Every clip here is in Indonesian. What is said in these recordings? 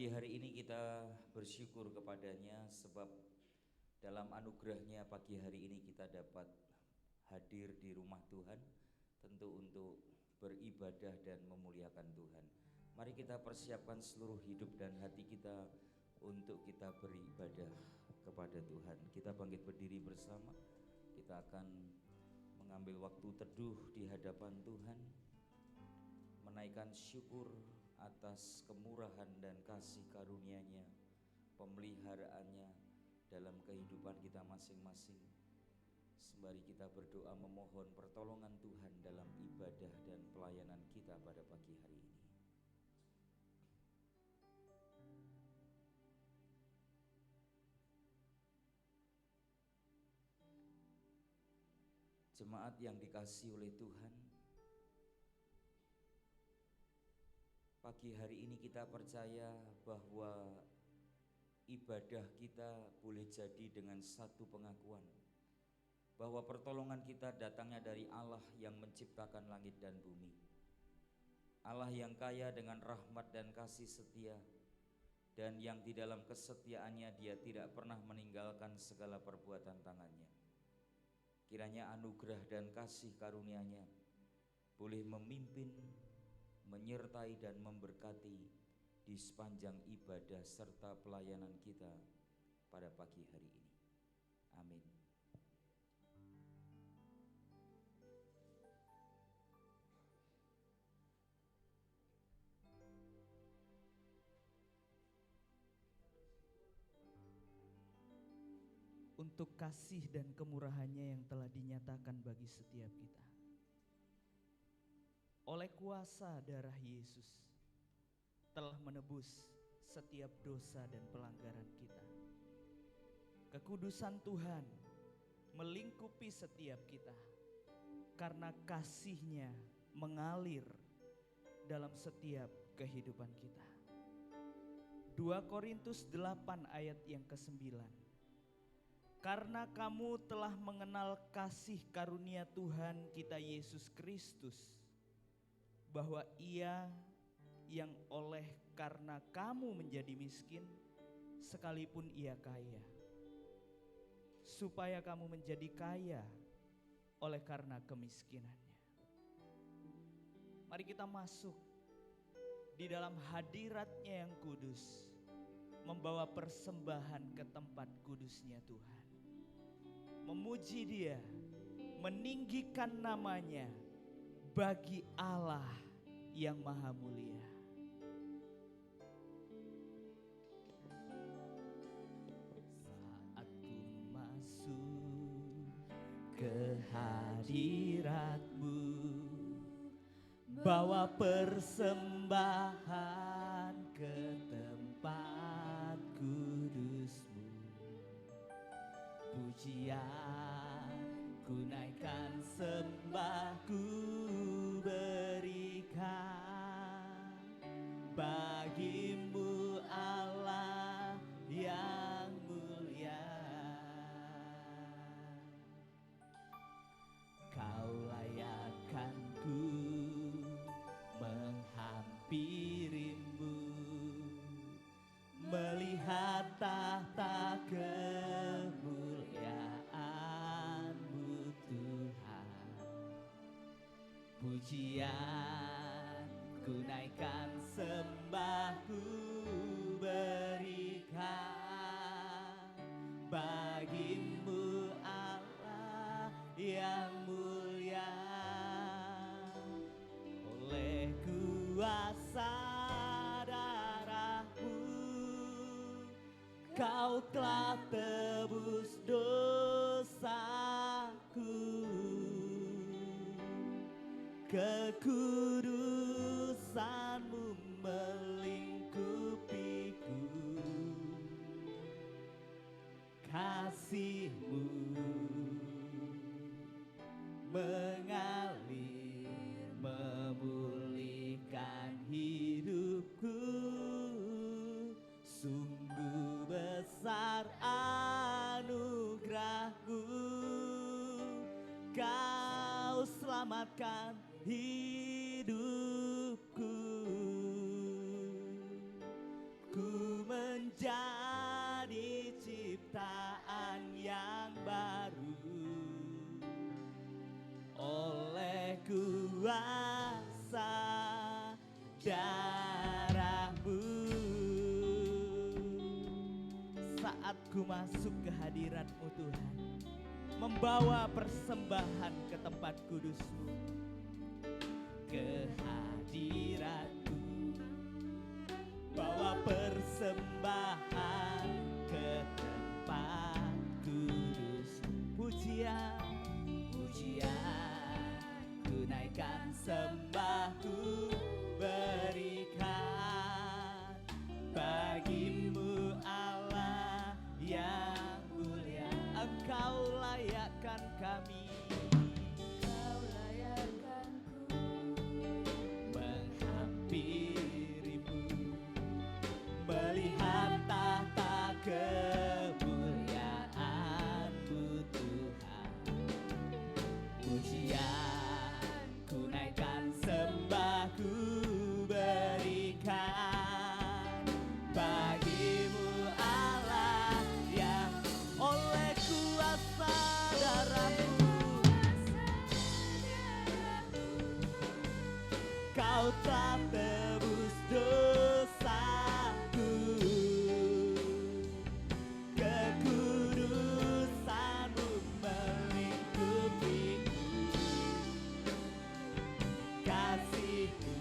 Pagi hari ini kita bersyukur kepadanya sebab dalam anugerahnya pagi hari ini kita dapat hadir di rumah Tuhan, tentu untuk beribadah dan memuliakan Tuhan. Mari kita persiapkan seluruh hidup dan hati kita untuk kita beribadah kepada Tuhan. Kita bangkit berdiri bersama, kita akan mengambil waktu teduh di hadapan Tuhan, menaikkan syukur atas kemurahan dan kasih karunia-Nya, pemeliharaannya dalam kehidupan kita masing-masing. Sembari kita berdoa memohon pertolongan Tuhan dalam ibadah dan pelayanan kita pada pagi hari ini. Jemaat yang dikasihi oleh Tuhan, pagi hari ini kita percaya bahwa ibadah kita boleh jadi dengan satu pengakuan bahwa pertolongan kita datangnya dari Allah yang menciptakan langit dan bumi, Allah yang kaya dengan rahmat dan kasih setia, dan yang di dalam kesetiaannya Dia tidak pernah meninggalkan segala perbuatan tangannya. Kiranya anugerah dan kasih karunia-Nya boleh memimpin, menyertai dan memberkati di sepanjang ibadah serta pelayanan kita pada pagi hari ini. Amin. Untuk kasih dan kemurahan-Nya yang telah dinyatakan bagi setiap kita. Oleh kuasa darah Yesus telah menebus setiap dosa dan pelanggaran kita. Kekudusan Tuhan melingkupi setiap kita karena kasih-Nya mengalir dalam setiap kehidupan kita. 2 Korintus 8 ayat yang ke-9. Karena kamu telah mengenal kasih karunia Tuhan kita Yesus Kristus, bahwa Ia yang oleh karena kamu menjadi miskin, sekalipun Ia kaya, supaya kamu menjadi kaya oleh karena kemiskinan-Nya. Mari kita masuk di dalam hadirat-Nya yang kudus, membawa persembahan ke tempat kudus-Nya Tuhan, memuji Dia, meninggikan nama-Nya bagi Allah yang maha mulia. Saat ku masuk ke hadirat-Mu, bawa persembahan ke tempat kudus-Mu, pujian ku naikkan, sembah ku berikan bagi-Mu Allah yang mulia. Kau layakkan ku menghampiri-Mu, melihat tahta kemuliaan-Mu Tuhan. Pujian ku naikkan, sembah ku berikan bagi-Mu Allah yang mulia. Oleh kuasa darah-Mu Kau telah tebus dosaku, kekudusan-Mu melingkupiku, kasih-Mu mengalir memulihkan hidupku. Sungguh besar anugerah-Mu, Kau selamatkan hidupku. Ku kuasa darah-Mu. Saat ku masuk ke hadirat-Mu Tuhan, membawa persembahan ke tempat kudus-Mu, ke hadirat-Mu, bawa persembahan ke tempat kudus. Pujian, pujian, ku naikkan sembahku, berikan bagi-Mu Allah yang mulia. Engkau layakkan kami, Engkau layakkanku menghampiri-Mu, melihat tahta kemuliaan-Mu Tuhan. Pujian, ku naikkan sembahku, berikan bagi-Mu Allah yang oleh kuasa darah-Mu Kau telah tebus dosaku. Kekudusan-Mu melingkupiku, kasih-Mu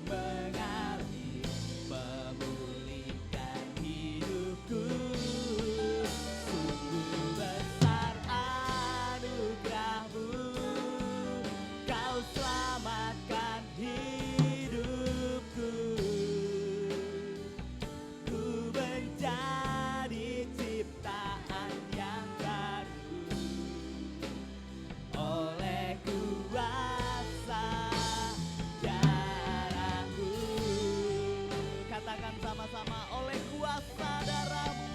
mengalir memulihkan hidupku. Sungguh besar anugerah-Mu, Kau selamatkan hidupku. Ku menjadi ciptaan yang baru oleh kuasa darah-Mu. Katakan sama-sama, oleh kuasa darah-Mu,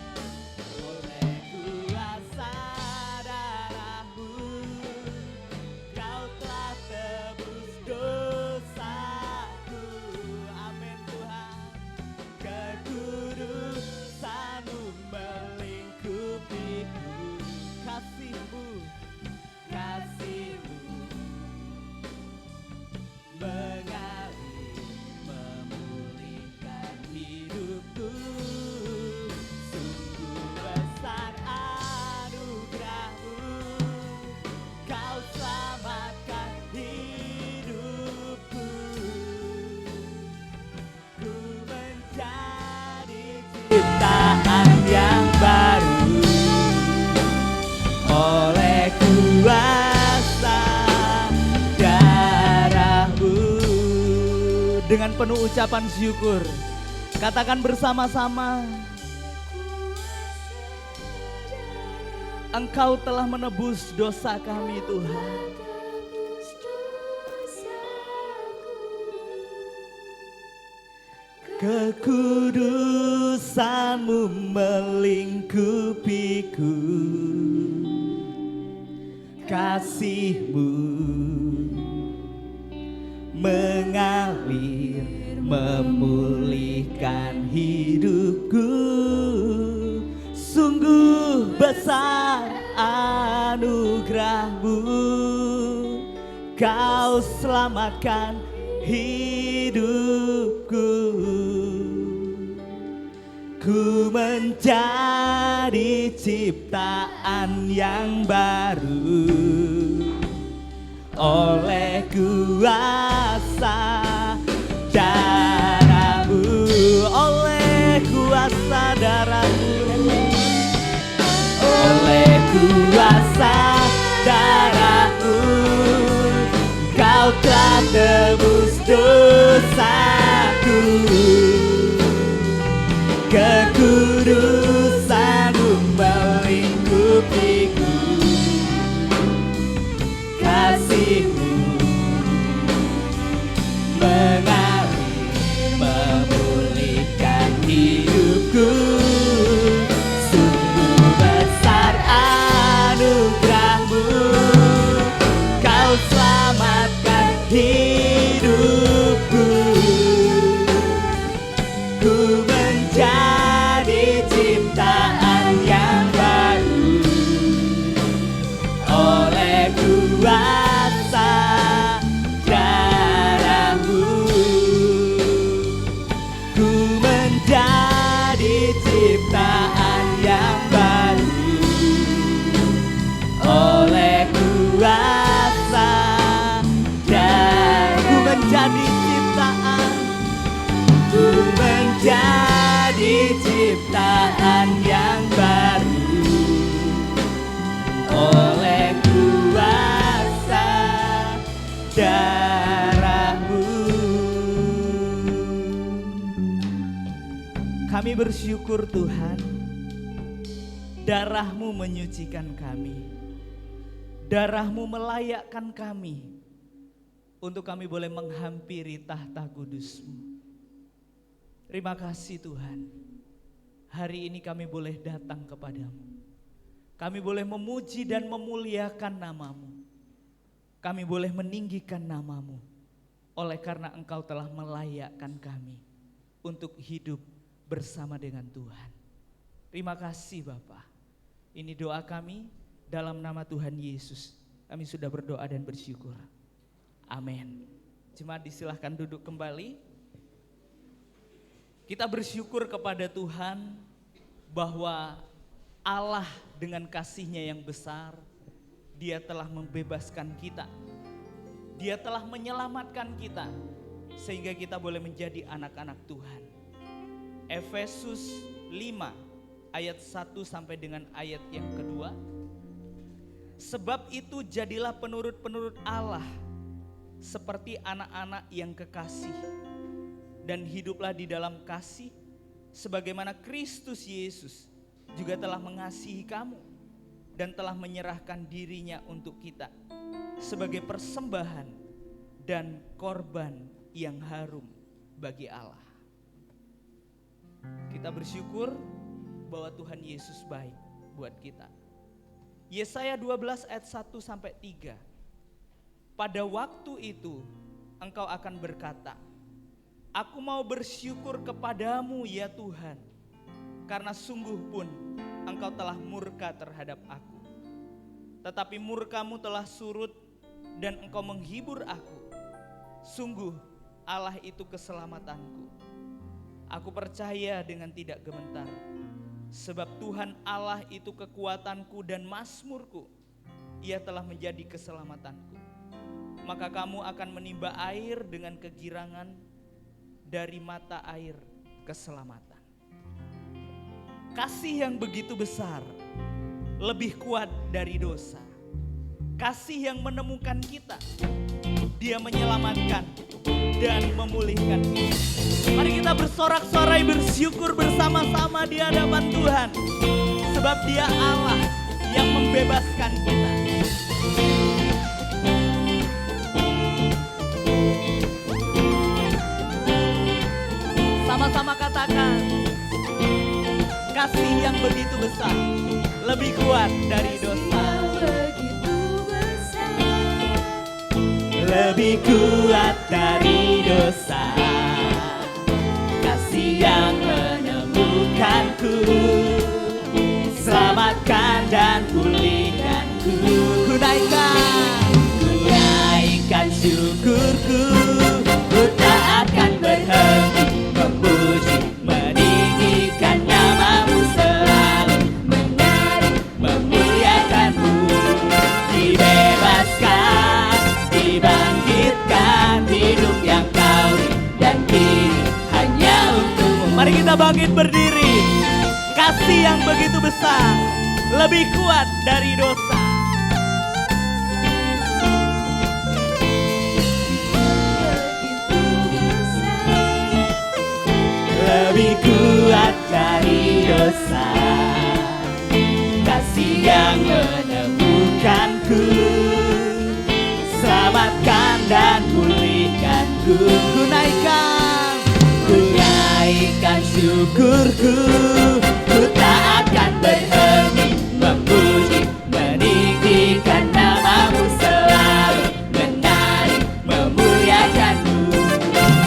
oleh kuasa darah-Mu, Kau telah tebus dosaku. Amin Tuhan. Kekudusan-Mu melingkupiku, kasih-Mu, kasih-Mu mengalir memulihkan hidupku. Sungguh besar anugerah-Mu, Kau selamatkan hidupku. Ku menjadi ciptaan yang baru oleh kuasa darah-Mu. Dengan penuh ucapan syukur, katakan bersama-sama, Engkau telah menebus dosa kami Tuhan. Kekudusan-Mu melingkupiku, kasih-Mu mengalir memulihkan hidupku. Sungguh besar anugerah-Mu, Kau selamatkan hidupku. Ku menjadi ciptaan yang baru oleh kuasa darah-Mu, oleh kuasa darah-Mu, oleh kuasa darah-Mu, Kau telah tebus dosaku. Kekudusan-Mu melingkupiku, kasih-Mu mengalir memulihkan hidupku. Sungguh besar anugerah-Mu, Kau selamatkan hidupku. Ku menjadi ciptaan yang baru oleh kuasa ciptaan yang baru oleh kuasa darah-Mu. Kami bersyukur Tuhan, darah-Mu menyucikan kami, darah-Mu melayakkan kami untuk kami boleh menghampiri tahta kudus-Mu. Terima kasih Tuhan, hari ini kami boleh datang kepadamu. Kami boleh memuji dan memuliakan nama-Mu. Kami boleh meninggikan nama-Mu oleh karena Engkau telah melayakkan kami untuk hidup bersama dengan Tuhan. Terima kasih Bapa. Ini doa kami dalam nama Tuhan Yesus. Kami sudah berdoa dan bersyukur. Amin. Jemaat disilahkan duduk kembali. Kita bersyukur kepada Tuhan bahwa Allah dengan kasih-Nya yang besar, Dia telah membebaskan kita. Dia telah menyelamatkan kita sehingga kita boleh menjadi anak-anak Tuhan. Efesus 5 ayat 1 sampai dengan ayat yang kedua. Sebab itu jadilah penurut-penurut Allah seperti anak-anak yang kekasih, dan hiduplah di dalam kasih sebagaimana Kristus Yesus juga telah mengasihi kamu dan telah menyerahkan dirinya untuk kita sebagai persembahan dan korban yang harum bagi Allah. Kita bersyukur bahwa Tuhan Yesus baik buat kita. Yesaya 12 ayat 1 sampai 3. Pada waktu itu engkau akan berkata, aku mau bersyukur kepadamu ya Tuhan, karena sungguh pun engkau telah murka terhadap aku. Tetapi murkamu telah surut dan engkau menghibur aku. Sungguh Allah itu keselamatanku. Aku percaya dengan tidak gemetar, sebab Tuhan Allah itu kekuatanku dan mazmurku. Ia telah menjadi keselamatanku. Maka kamu akan menimba air dengan kegirangan dari mata air keselamatan. Kasih yang begitu besar lebih kuat dari dosa. Kasih yang menemukan kita, Dia menyelamatkan dan memulihkan kita. Mari kita bersorak-sorai bersyukur bersama-sama di hadapan Tuhan, sebab Dia Allah yang membebaskan kita. Sama-sama katakan, kasih yang begitu besar lebih kuat dari dosa. Lebih kuat dari dosa. Kasih yang menemukanku, selamatkan dan pulihkanku. Ku naikkan syukurku, ku tak akan berhenti memuji, meninggikan nama-Mu selalu, menari, memuliakan-Mu. Dibebaskan, dibangkitkan, hidup yang Kau dan kini hanya untuk-Mu. Mari kita bangkit berdiri. Kasih yang begitu besar lebih kuat dari dosa. Lebih kuat dari dosa. Kasih yang menemukanku, selamatkan dan pulihkanku. Ku naikkan syukurku, ku tak akan berhenti memuji, meninggikan nama-Mu selalu, menari, memuliakan-Mu.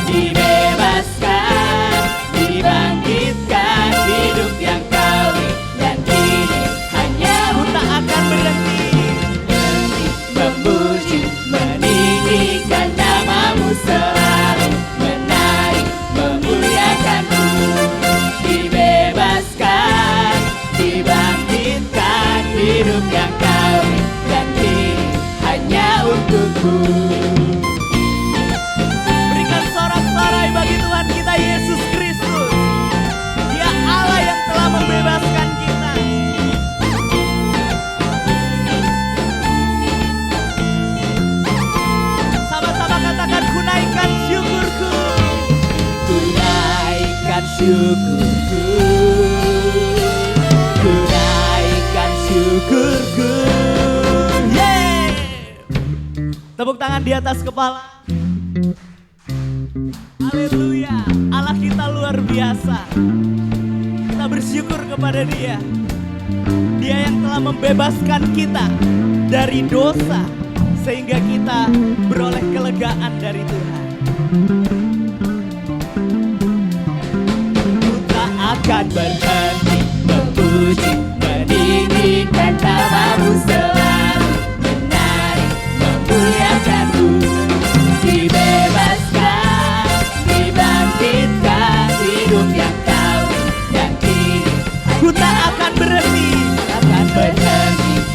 Dibebaskan, dibangkitkan, hidup yang Kau dan kini hanya Ku tak akan berhenti memuji, meninggikan nama-Mu selalu, menari, memuliakan-Mu. Dibebaskan, syukurku, ku naikkan syukurku. Yeay! Tepuk tangan di atas kepala. Haleluya, Allah kita luar biasa. Kita bersyukur kepada Dia. Dia yang telah membebaskan kita dari dosa, sehingga kita beroleh kelegaan dari Tuhan. Ku tak akan berhenti memuji, meninggikan nama-Mu, selalu menari, memuliakan-Mu. Dibebaskan, dibangkitkan, hidup yang Kau yakini. Ku tak akan berhenti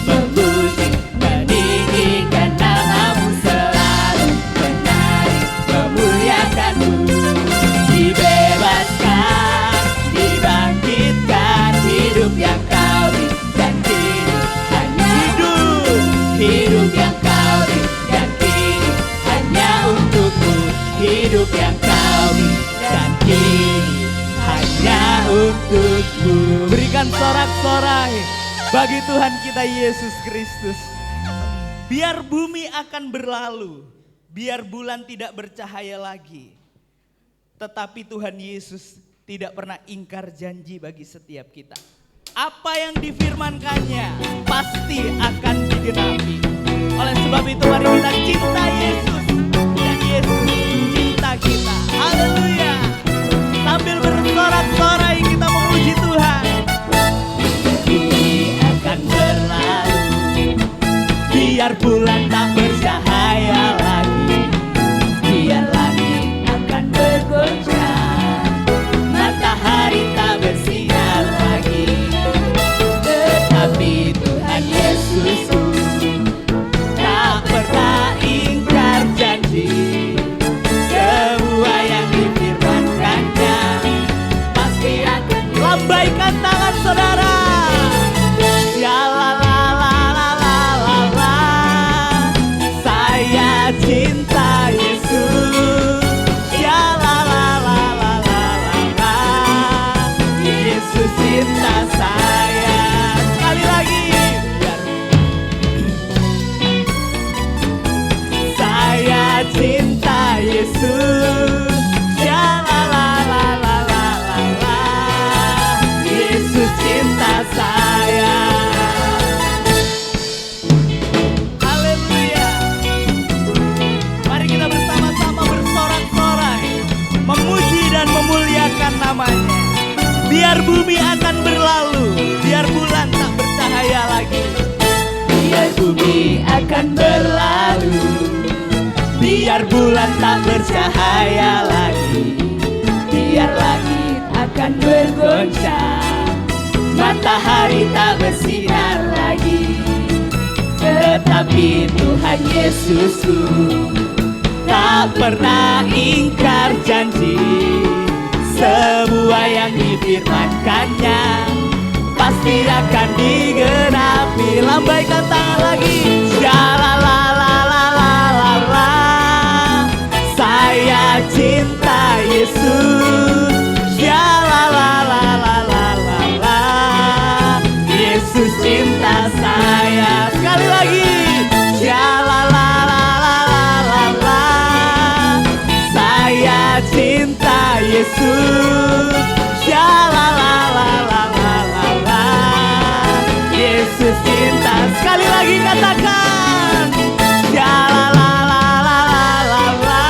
memuji, meninggikan nama-Mu, selalu menari, memuliakan-Mu. Dibebaskan, dibangkitkan, hidup yang Kau beri, dan hidup hanya hidup yang Kau beri, dan hidup hanya untukmu. Hidup yang Kau beri, dan hidup hanya untukmu. Berikan sorak-sorai bagi Tuhan kita Yesus Kristus. Biar bumi akan berlalu, biar bulan tidak bercahaya lagi, tetapi Tuhan Yesus tidak pernah ingkar janji bagi setiap kita. Apa yang difirmankannya pasti akan digenapi. Oleh sebab itu mari kita cinta Yesus, dan Yesus cinta kita. Haleluya. Sambil bersorak-sorai kita memuji Tuhan. Bumi akan berlalu, biar bulan tak bercahaya lagi, biar langit akan bergoncang, matahari tak bersinar lagi. Tetapi Tuhan Yesusku tak pernah ingkar janji. Semua yang difirmankannya pasti akan. Lambaikan tangan saudara. Ya la la la la la la la. Saya cinta Yesus. Ya la la la la la la la. Yesus cinta saya. Sekali lagi. Saya cinta Yesus. Ya la la la la la la la. Yesus cinta saya. Haleluya. Mari kita bersama-sama bersorak-sorai, memuji dan memuliakan namanya. Biar bumi akan berlalu, biar bulan tak bercahaya lagi. Biar bumi akan berlalu, biar bulan tak bercahaya lagi, biar langit akan bergoncang, matahari tak bersinar lagi. Tetapi Tuhan Yesusku tak pernah ingkar janji. Semua yang difirmankannya pasti akan digenapi. Lambaikan tangan lagi. Ya la la la la la la la. Saya cinta Yesus. Ya la la la la la la la. Yesus cinta saya. Sekali lagi. Ya la la la la la la la. Saya cinta Yesus. Ya la la la la la la la. Yesus cinta. Sekali lagi katakan. Ya la la la la la la la.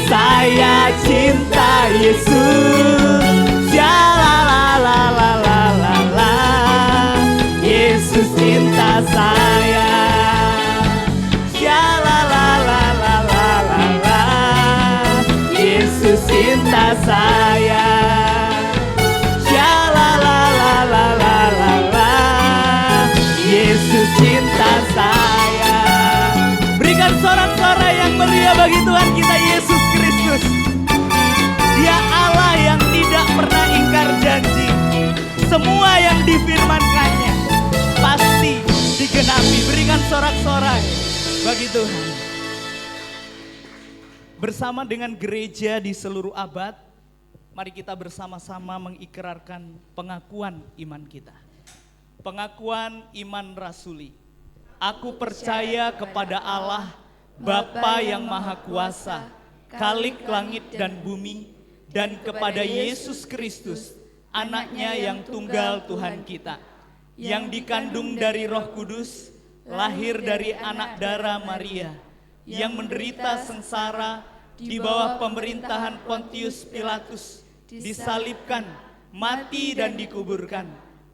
Saya cinta Yesus. Ya la la la la la la la. Yesus cinta saya. Ya la la la la la la la. Yesus cinta saya. Ya la la la la la la la. Yesus cinta saya. Berikan sorak-sorai yang meriah bagi Tuhan kita Yesus Kristus. Dia Allah yang tidak pernah ingkar janji. Semua yang difirmankannya pasti digenapi. Berikan sorak-sorai bagi Tuhan. Bersama dengan gereja di seluruh abad, Mari kita bersama-sama mengikrarkan pengakuan iman kita. Pengakuan iman rasuli. Aku percaya kepada Allah, Bapa yang Maha Kuasa, Khalik langit dan bumi, dan kepada Yesus Kristus, Anaknya yang tunggal Tuhan kita, yang dikandung dari Roh Kudus, lahir dari anak darah Maria, yang menderita sengsara di bawah pemerintahan Pontius Pilatus, disalibkan, mati dan dikuburkan,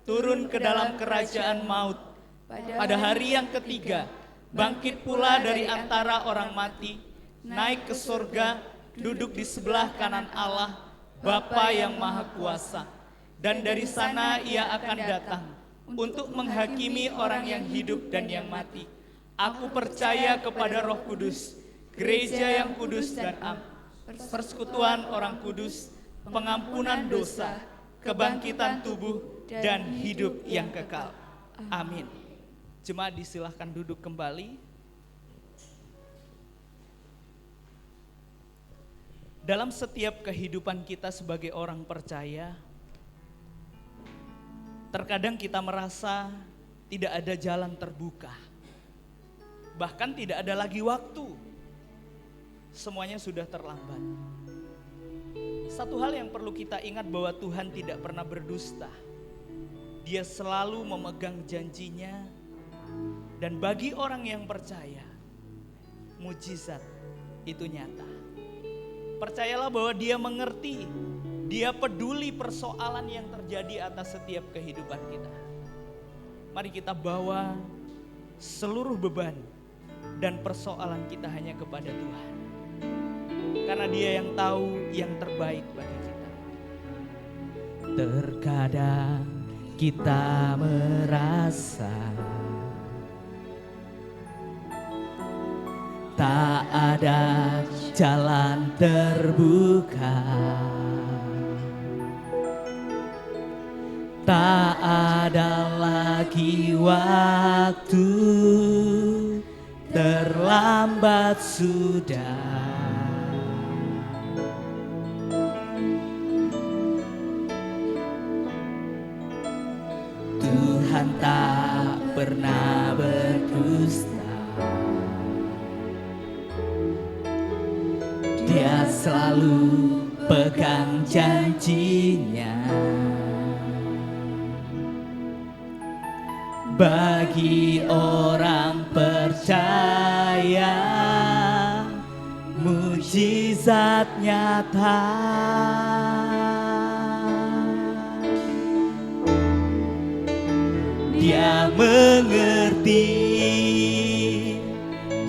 turun ke dalam kerajaan maut. Pada hari yang ketiga, bangkit pula dari antara orang mati, naik ke surga, duduk di sebelah kanan Allah, Bapa yang Maha Kuasa. Dan dari sana ia akan datang untuk menghakimi orang yang hidup dan yang mati. Aku percaya kepada Roh Kudus, gereja yang kudus dan am, persekutuan orang kudus, pengampunan dosa, kebangkitan tubuh, dan hidup yang kekal. Amin. Jemaat disilahkan duduk kembali. Dalam setiap kehidupan kita sebagai orang percaya, terkadang kita merasa tidak ada jalan terbuka. Bahkan tidak ada lagi waktu. Semuanya sudah terlambat. Satu hal yang perlu kita ingat bahwa Tuhan tidak pernah berdusta. Dia selalu memegang janjinya. Dan bagi orang yang percaya, mujizat itu nyata. Percayalah bahwa Dia mengerti, Dia peduli persoalan yang terjadi atas setiap kehidupan kita. Mari kita bawa seluruh beban dan persoalan kita hanya kepada Tuhan. Karena Dia yang tahu yang terbaik bagi kita. Terkadang kita merasa tak ada jalan terbuka, tak ada lagi waktu, terlambat sudah. Tuhan tak pernah berdusta. Dia selalu pegang janjinya. Bagi orang percaya, mujizat nyata. Dia mengerti,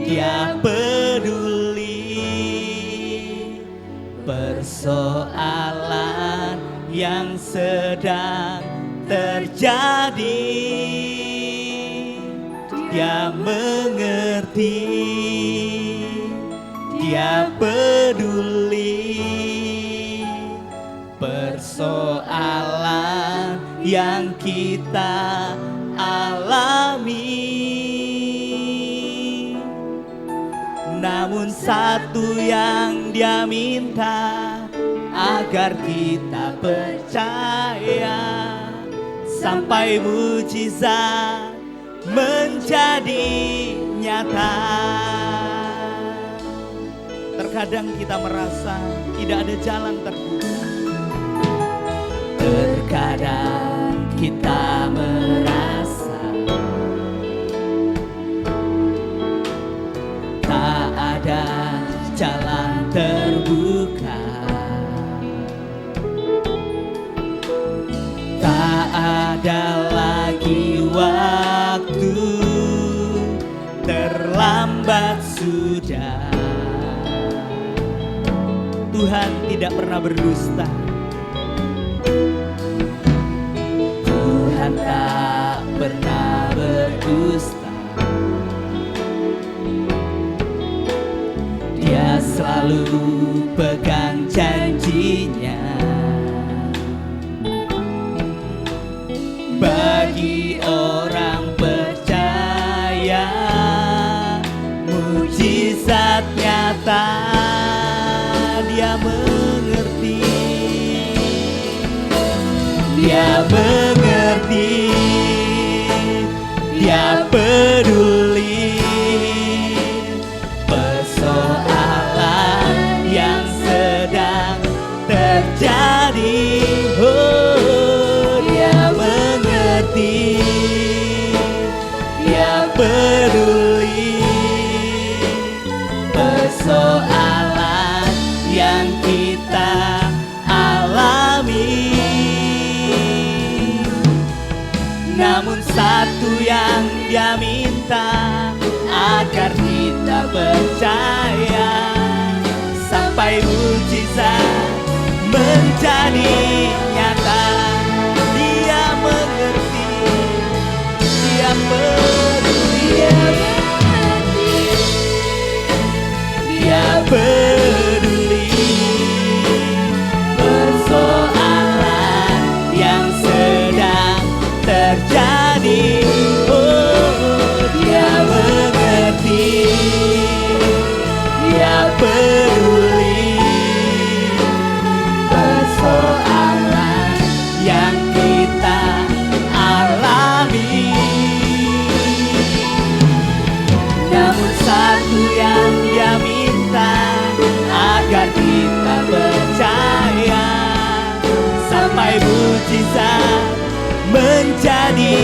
Dia peduli persoalan yang sedang terjadi. Dia mengerti, Dia peduli persoalan yang kita alami. Namun satu yang Dia minta, agar kita percaya sampai mujizat menjadi nyata. Terkadang kita merasa tidak ada jalan terbuka. Terkadang kita merasa tak ada jalan terbuka, tak ada lagi waktu, terlambat sudah. Tuhan tidak pernah berdusta. Tuhan tak pernah berdusta. Dia selalu pegang janjinya. Bagi orang percaya, mujizat nyata. Dia mengerti, mengerti, Dia peduli persoalan yang sedang terjadi. Oh, Dia mengerti, Dia peduli persoalan yang kita alami. Namun satu yang Dia minta, agar kita percaya sampai mujizat menjadi nyata. Dia mengerti, Dia peduli, Dia peduli persoalan yang sedang terjadi. Oh, Dia mengerti, Dia peduli persoalan yang kita alami. Namun satu yang Dia minta, agar kita percaya sampai mujizat menjadi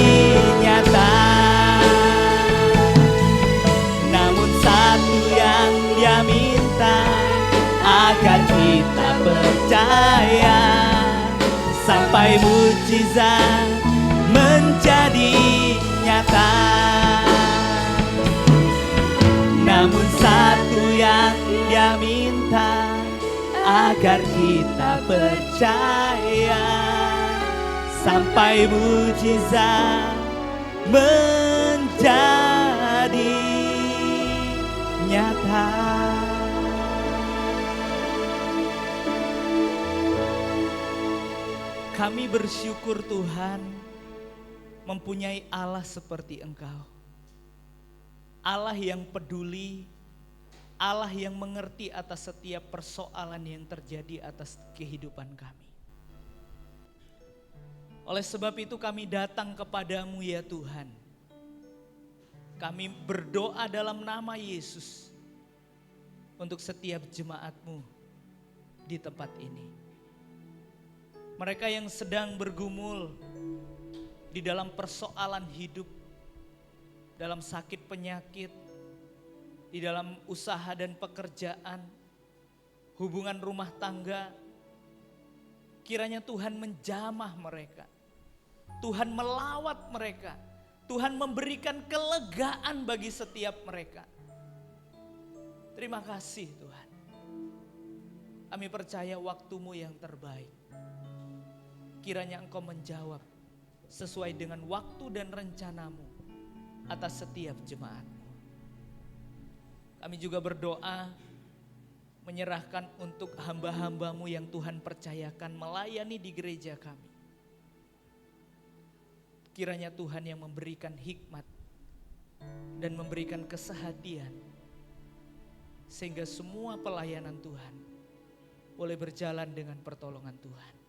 nyata. Namun satu yang Dia minta, agar kita percaya sampai mujizat menjadi nyata. Namun satu yang Dia minta, agar kita percaya sampai mujizat menjadi nyata. Kami bersyukur Tuhan mempunyai Allah seperti Engkau. Allah yang peduli, Allah yang mengerti atas setiap persoalan yang terjadi atas kehidupan kami. Oleh sebab itu kami datang kepadamu ya Tuhan. Kami berdoa dalam nama Yesus untuk setiap jemaat-Mu di tempat ini. Mereka yang sedang bergumul di dalam persoalan hidup, dalam sakit penyakit, di dalam usaha dan pekerjaan, hubungan rumah tangga, kiranya Tuhan menjamah mereka, Tuhan melawat mereka, Tuhan memberikan kelegaan bagi setiap mereka. Terima kasih Tuhan. Kami percaya waktu-Mu yang terbaik. Kiranya Engkau menjawab sesuai dengan waktu dan rencana-Mu atas setiap jemaat-Mu. Kami juga berdoa menyerahkan untuk hamba-hamba-Mu yang Tuhan percayakan melayani di gereja kami. Kiranya Tuhan yang memberikan hikmat dan memberikan kesehatian sehingga semua pelayanan Tuhan boleh berjalan dengan pertolongan Tuhan.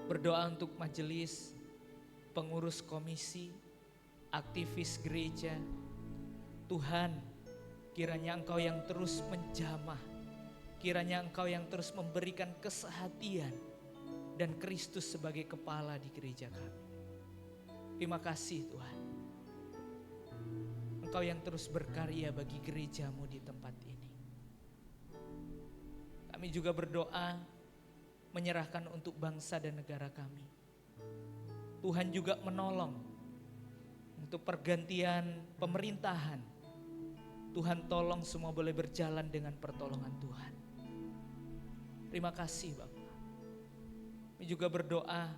Berdoa untuk majelis, pengurus komisi, aktivis gereja. Tuhan, kiranya Engkau yang terus menjamah, kiranya Engkau yang terus memberikan kesehatian dan Kristus sebagai kepala di gereja kami. Terima kasih Tuhan. Engkau yang terus berkarya bagi gereja-Mu di tempat ini. Kami juga berdoa menyerahkan untuk bangsa dan negara kami. Tuhan juga menolong untuk pergantian pemerintahan. Tuhan tolong semua boleh berjalan dengan pertolongan Tuhan. Terima kasih Bapak. Kami juga berdoa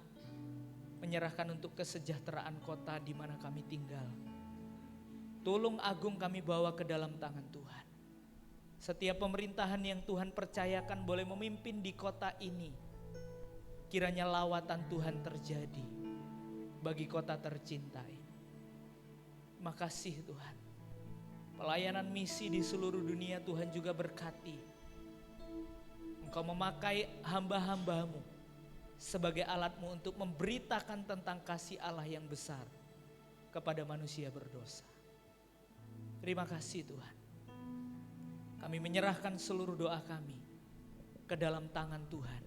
menyerahkan untuk kesejahteraan kota di mana kami tinggal. Tulung agung kami bawa ke dalam tangan Tuhan. Setiap pemerintahan yang Tuhan percayakan boleh memimpin di kota ini. Kiranya lawatan Tuhan terjadi bagi kota tercintai. Terima kasih Tuhan. Pelayanan misi di seluruh dunia Tuhan juga berkati. Engkau memakai hamba-hamba-Mu sebagai alat-Mu untuk memberitakan tentang kasih Allah yang besar kepada manusia berdosa. Terima kasih Tuhan. Kami menyerahkan seluruh doa kami ke dalam tangan Tuhan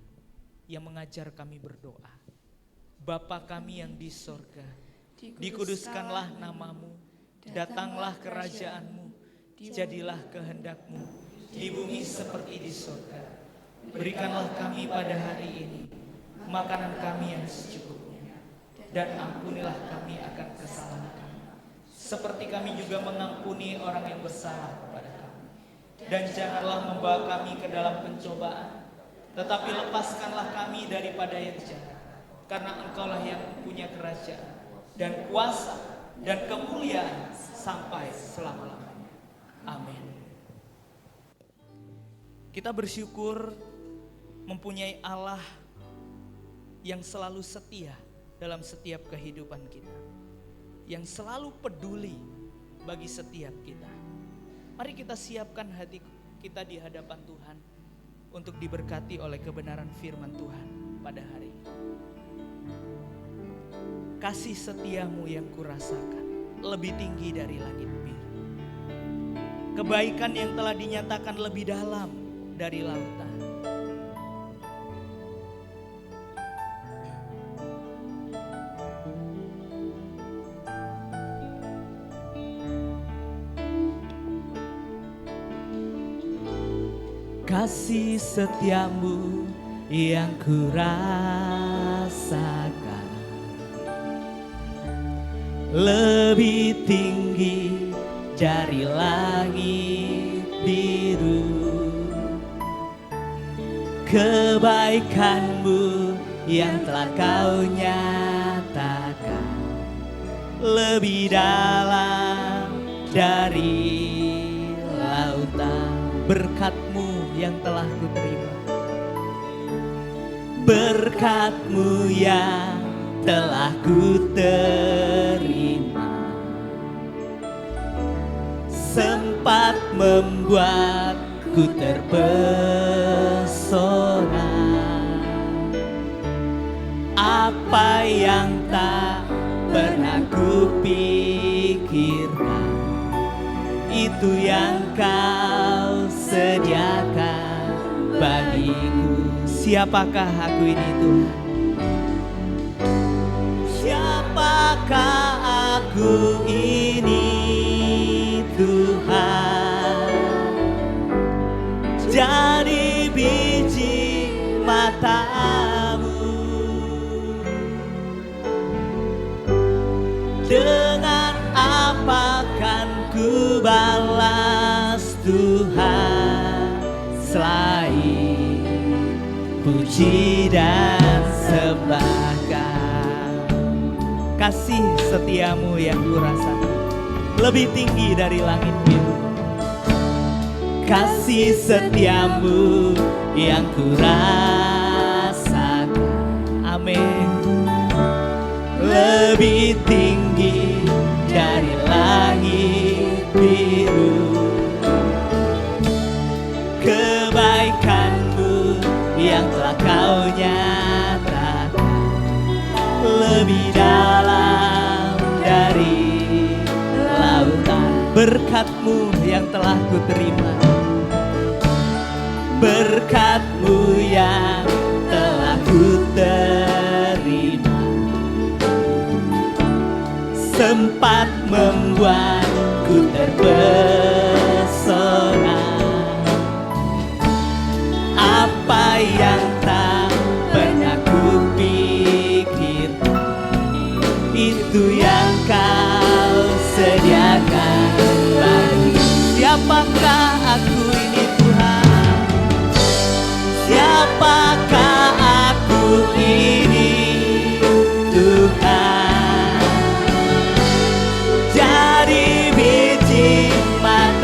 yang mengajar kami berdoa. Bapa kami yang di sorga, dikuduskanlah nama-Mu, datanglah kerajaan-Mu, jadilah kehendak-Mu di bumi seperti di sorga. Berikanlah kami pada hari ini makanan kami yang secukupnya, dan ampunilah kami akan kesalahan kami, seperti kami juga mengampuni orang yang bersalah kepada kami. Dan janganlah membawa kami ke dalam pencobaan, tetapi lepaskanlah kami daripada yang jahat, karena Engkaulah yang punya kerajaan dan kuasa dan kemuliaan sampai selama-lamanya. Amin. Kita bersyukur mempunyai Allah yang selalu setia dalam setiap kehidupan kita, yang selalu peduli bagi setiap kita. Mari kita siapkan hati kita di hadapan Tuhan untuk diberkati oleh kebenaran firman Tuhan pada hari ini. Kasih setiamu yang kurasakan lebih tinggi dari langit biru. Kebaikan yang telah dinyatakan lebih dalam dari lautan. Kasih setiamu yang kurasakan lebih tinggi dari langit biru. Kebaikan-Mu yang telah Kau nyatakan lebih dalam dari lautan. Berkat-Mu yang telah kuterima, berkat-Mu yang telah kuterima, sempat membuatku terpesona. Apa yang tak pernah kupikirkan, itu yang Kau sediakan bagiku. Siapakah aku ini Tuhan? Siapakah aku ini Tuhan? Jadi biji mata-Mu, dengan apa kan ku balas Tuhan selain puji dan sembah Kau. Kasih setiamu yang kurasakan lebih tinggi dari langit biru. Kasih setiamu yang kurasakan, amin, lebih tinggi dari langit biru. Kebaikan-Mu yang telah Kau nyatakan lebih dalam dari lautan. Berkat-Mu yang telah kuterima, berkat-Mu yang telah kuterima, sempat membuatku terpesona. Apa yang tak pernah kupikirkan, itu yang Kau sediakan bagi. Siapakah aku ini Tuhan? Siapakah aku ini Tuhan? Jadi biji mata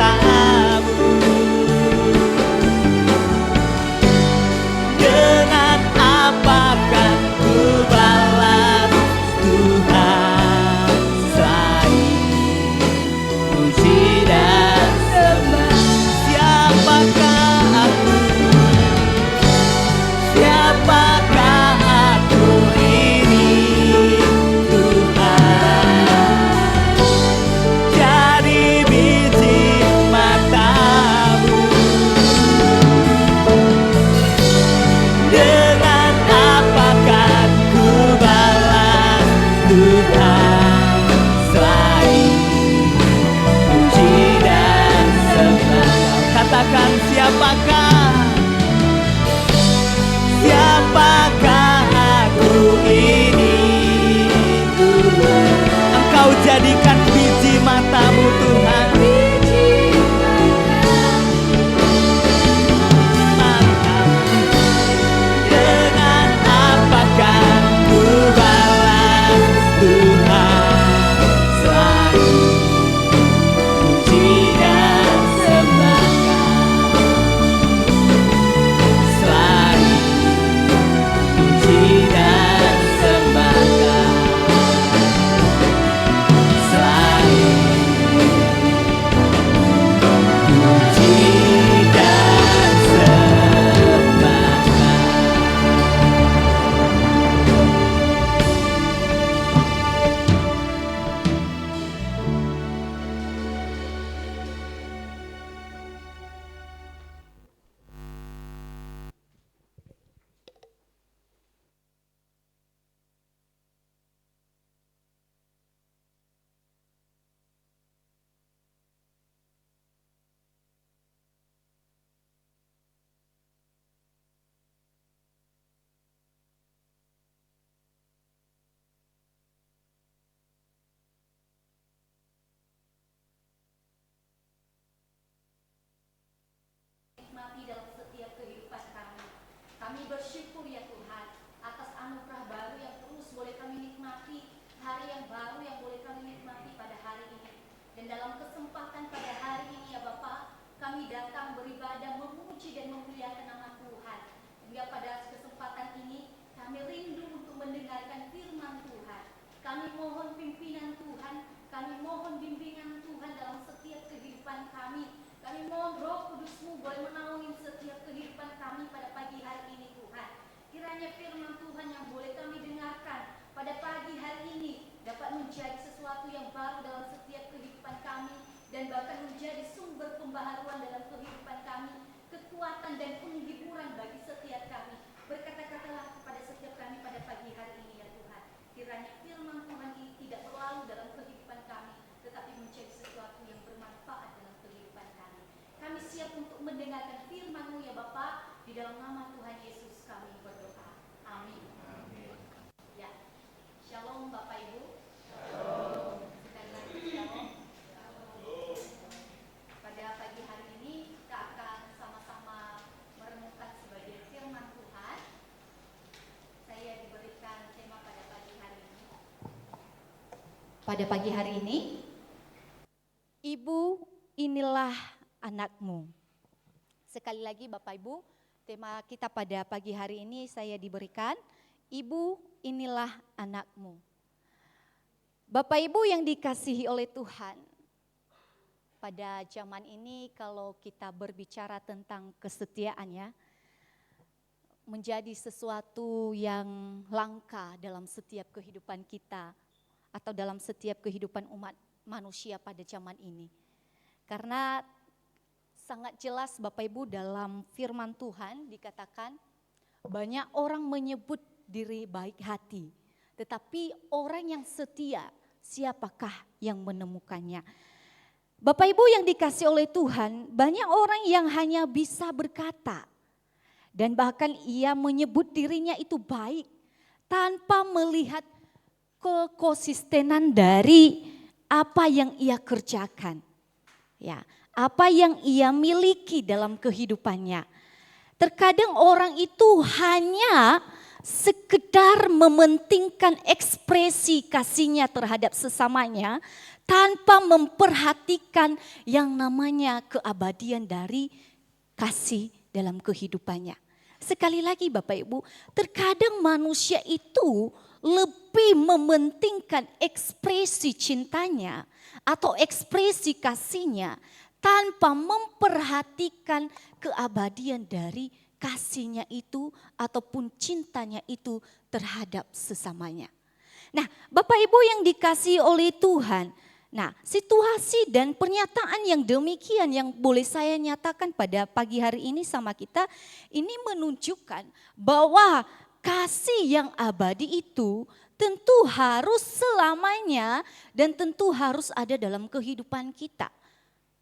jadikan biji matamu Tuhan. Dengan apakah ku balas Tuhan, selain puji dan sembahkan, selain puji dan sembahkan, selain puji dan sembahkan. Nikmati dalam setiap kehidupan kami. Kami bersyukur ya Tuhan atas anugerah baru yang terus boleh kami nikmati, hari yang baru yang boleh kami nikmati pada hari ini. Dan dalam kesempatan pada hari ini ya Bapa, kami datang beribadah, memuji dan memuliakan nama Tuhan. Hingga pada kesempatan ini kami rindu untuk mendengarkan firman Tuhan. Kami mohon pimpinan Tuhan, kami mohon bimbingan Tuhan dalam setiap kehidupan kami. Kami mohon Roh Kudus-Mu boleh menaungi setiap kehidupan kami pada pagi hari ini Tuhan. Kiranya firman Tuhan yang boleh kami dengarkan pada pagi hari ini dapat menjadi sesuatu yang baru dalam setiap kehidupan kami dan bahkan menjadi sumber pembaharuan dalam kehidupan kami, kekuatan dan penghiburan bagi setiap kami. Berkata-katalah kepada setiap kami pada pagi hari ini ya Tuhan. Kiranya firman Tuhan ini tidak berlalu dalam kehidupan kami, tetapi menjadi sesuatu yang bermanfaat dalam kehidupan kami. Kami siap untuk mendengarkan firman-Mu ya Bapa, di dalam nama Tuhan Yesus kami berdoa. Amin. Ya. Shalom Bapak Ibu. Sekali lagi shalom. Pada pagi hari ini kita akan sama-sama merenungkan sebagian firman Tuhan. Saya diberikan tema pada pagi hari ini. Pada pagi hari ini, Ibu, inilah anakmu. Sekali lagi Bapak Ibu, tema kita pada pagi hari ini saya diberikan, Ibu, inilah anakmu. Bapak Ibu yang dikasihi oleh Tuhan, pada zaman ini kalau kita berbicara tentang kesetiaan ya, menjadi sesuatu yang langka dalam setiap kehidupan kita atau dalam setiap kehidupan umat manusia pada zaman ini. Karena sangat jelas Bapak Ibu dalam firman Tuhan dikatakan banyak orang menyebut diri baik hati, tetapi orang yang setia siapakah yang menemukannya? Bapak Ibu yang dikasih oleh Tuhan, banyak orang yang hanya bisa berkata dan bahkan ia menyebut dirinya itu baik tanpa melihat kekonsistenan dari apa yang ia kerjakan. Ya, apa yang ia miliki dalam kehidupannya. Terkadang orang itu hanya sekedar mementingkan ekspresi kasihnya terhadap sesamanya tanpa memperhatikan yang namanya keabadian dari kasih dalam kehidupannya. Sekali lagi Bapak Ibu, terkadang manusia itu lebih mementingkan ekspresi cintanya atau ekspresi kasihnya tanpa memperhatikan keabadian dari kasihnya itu ataupun cintanya itu terhadap sesamanya. Nah, Bapak Ibu yang dikasihi oleh Tuhan, nah situasi dan pernyataan yang demikian yang boleh saya nyatakan pada pagi hari ini sama kita, ini menunjukkan bahwa kasih yang abadi itu tentu harus selamanya dan tentu harus ada dalam kehidupan kita.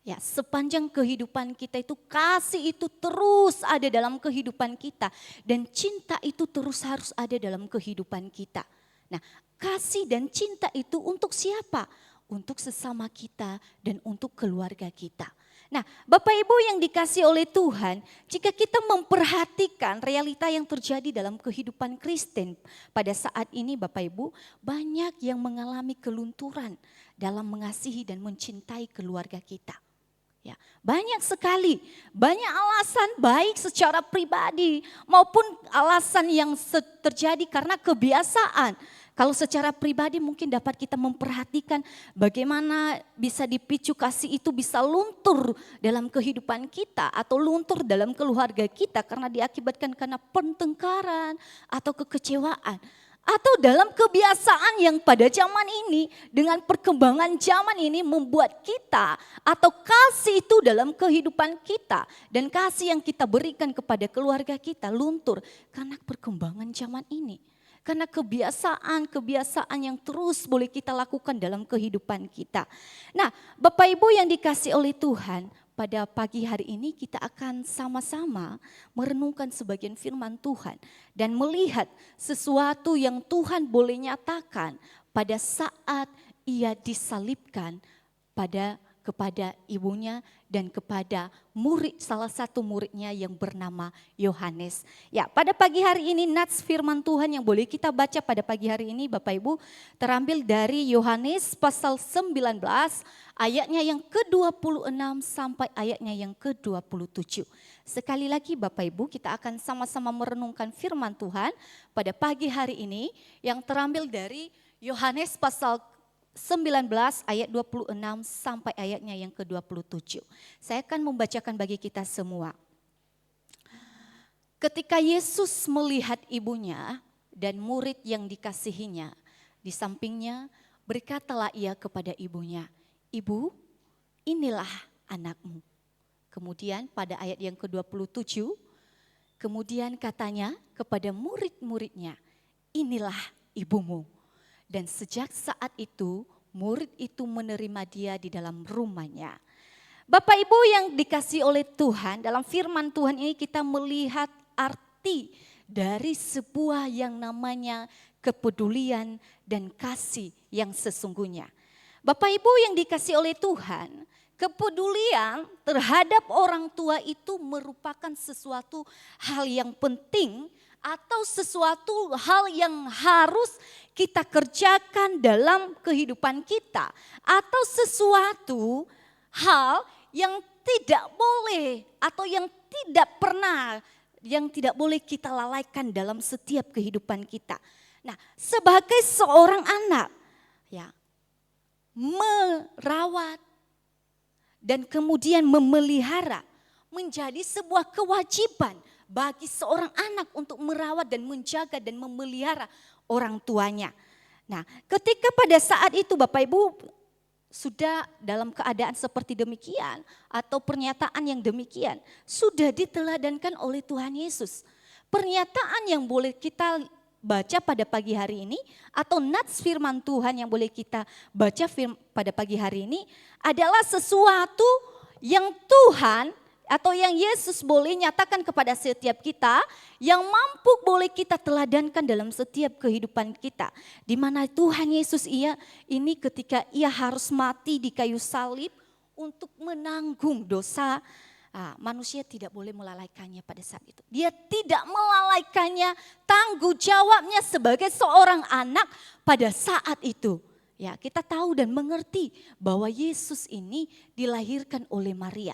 Ya, sepanjang kehidupan kita itu kasih itu terus ada dalam kehidupan kita dan cinta itu terus harus ada dalam kehidupan kita. Nah, kasih dan cinta itu untuk siapa? untuk sesama kita, dan untuk keluarga kita. Nah, Bapak Ibu yang dikasihi oleh Tuhan, jika kita memperhatikan realita yang terjadi dalam kehidupan Kristen pada saat ini, Bapak Ibu, banyak yang mengalami kelunturan dalam mengasihi dan mencintai keluarga kita. Ya, banyak sekali, banyak alasan baik secara pribadi maupun alasan yang terjadi karena kebiasaan. Kalau secara pribadi mungkin dapat kita memperhatikan bagaimana bisa dipicu kasih itu bisa luntur dalam kehidupan kita atau luntur dalam keluarga kita karena diakibatkan karena pertengkaran atau kekecewaan. Atau dalam kebiasaan yang pada zaman ini dengan perkembangan zaman ini membuat kita atau kasih itu dalam kehidupan kita dan kasih yang kita berikan kepada keluarga kita luntur karena perkembangan zaman ini. Karena kebiasaan yang terus boleh kita lakukan dalam kehidupan kita. Nah, Bapak Ibu yang dikasihi oleh Tuhan, pada pagi hari ini kita akan sama-sama merenungkan sebagian firman Tuhan dan melihat sesuatu yang Tuhan boleh nyatakan pada saat ia disalibkan kepada ibunya dan kepada salah satu muridnya yang bernama Yohanes. Ya, pada pagi hari ini nats firman Tuhan yang boleh kita baca pada pagi hari ini Bapak Ibu terambil dari Yohanes pasal 19 ayatnya yang ke-26 sampai ayatnya yang ke-27. Sekali lagi Bapak Ibu kita akan sama-sama merenungkan firman Tuhan pada pagi hari ini yang terambil dari Yohanes pasal 19 ayat 26 sampai ayatnya yang ke-27. Saya akan membacakan bagi kita semua. Ketika Yesus melihat ibunya dan murid yang dikasihinya di sampingnya, berkatalah ia kepada ibunya, "Ibu, inilah anakmu." Kemudian pada ayat yang ke-27, kemudian katanya kepada murid-muridnya, "Inilah ibumu." Dan sejak saat itu, murid itu menerima dia di dalam rumahnya. Bapak Ibu yang dikasihi oleh Tuhan, dalam firman Tuhan ini kita melihat arti dari sebuah yang namanya kepedulian dan kasih yang sesungguhnya. Bapak Ibu yang dikasihi oleh Tuhan, kepedulian terhadap orang tua itu merupakan sesuatu hal yang penting atau sesuatu hal yang harus kita kerjakan dalam kehidupan kita. Atau sesuatu hal yang tidak boleh atau yang tidak boleh kita lalaikan dalam setiap kehidupan kita. Nah, sebagai seorang anak, ya, merawat dan kemudian memelihara menjadi sebuah kewajiban bagi seorang anak untuk merawat dan menjaga dan memelihara orang tuanya. Nah, ketika pada saat itu Bapak Ibu sudah dalam keadaan seperti demikian atau pernyataan yang demikian sudah diteladankan oleh Tuhan Yesus. Pernyataan yang boleh kita baca pada pagi hari ini atau nats firman Tuhan yang boleh kita baca pada pagi hari ini adalah sesuatu yang Tuhan atau yang Yesus boleh nyatakan kepada setiap kita yang mampu boleh kita teladankan dalam setiap kehidupan kita. Di mana Tuhan Yesus ini ketika ia harus mati di kayu salib untuk menanggung dosa manusia tidak boleh melalaikannya pada saat itu. Dia tidak melalaikannya, tanggung jawabnya sebagai seorang anak pada saat itu. Ya, kita tahu dan mengerti bahwa Yesus ini dilahirkan oleh Maria.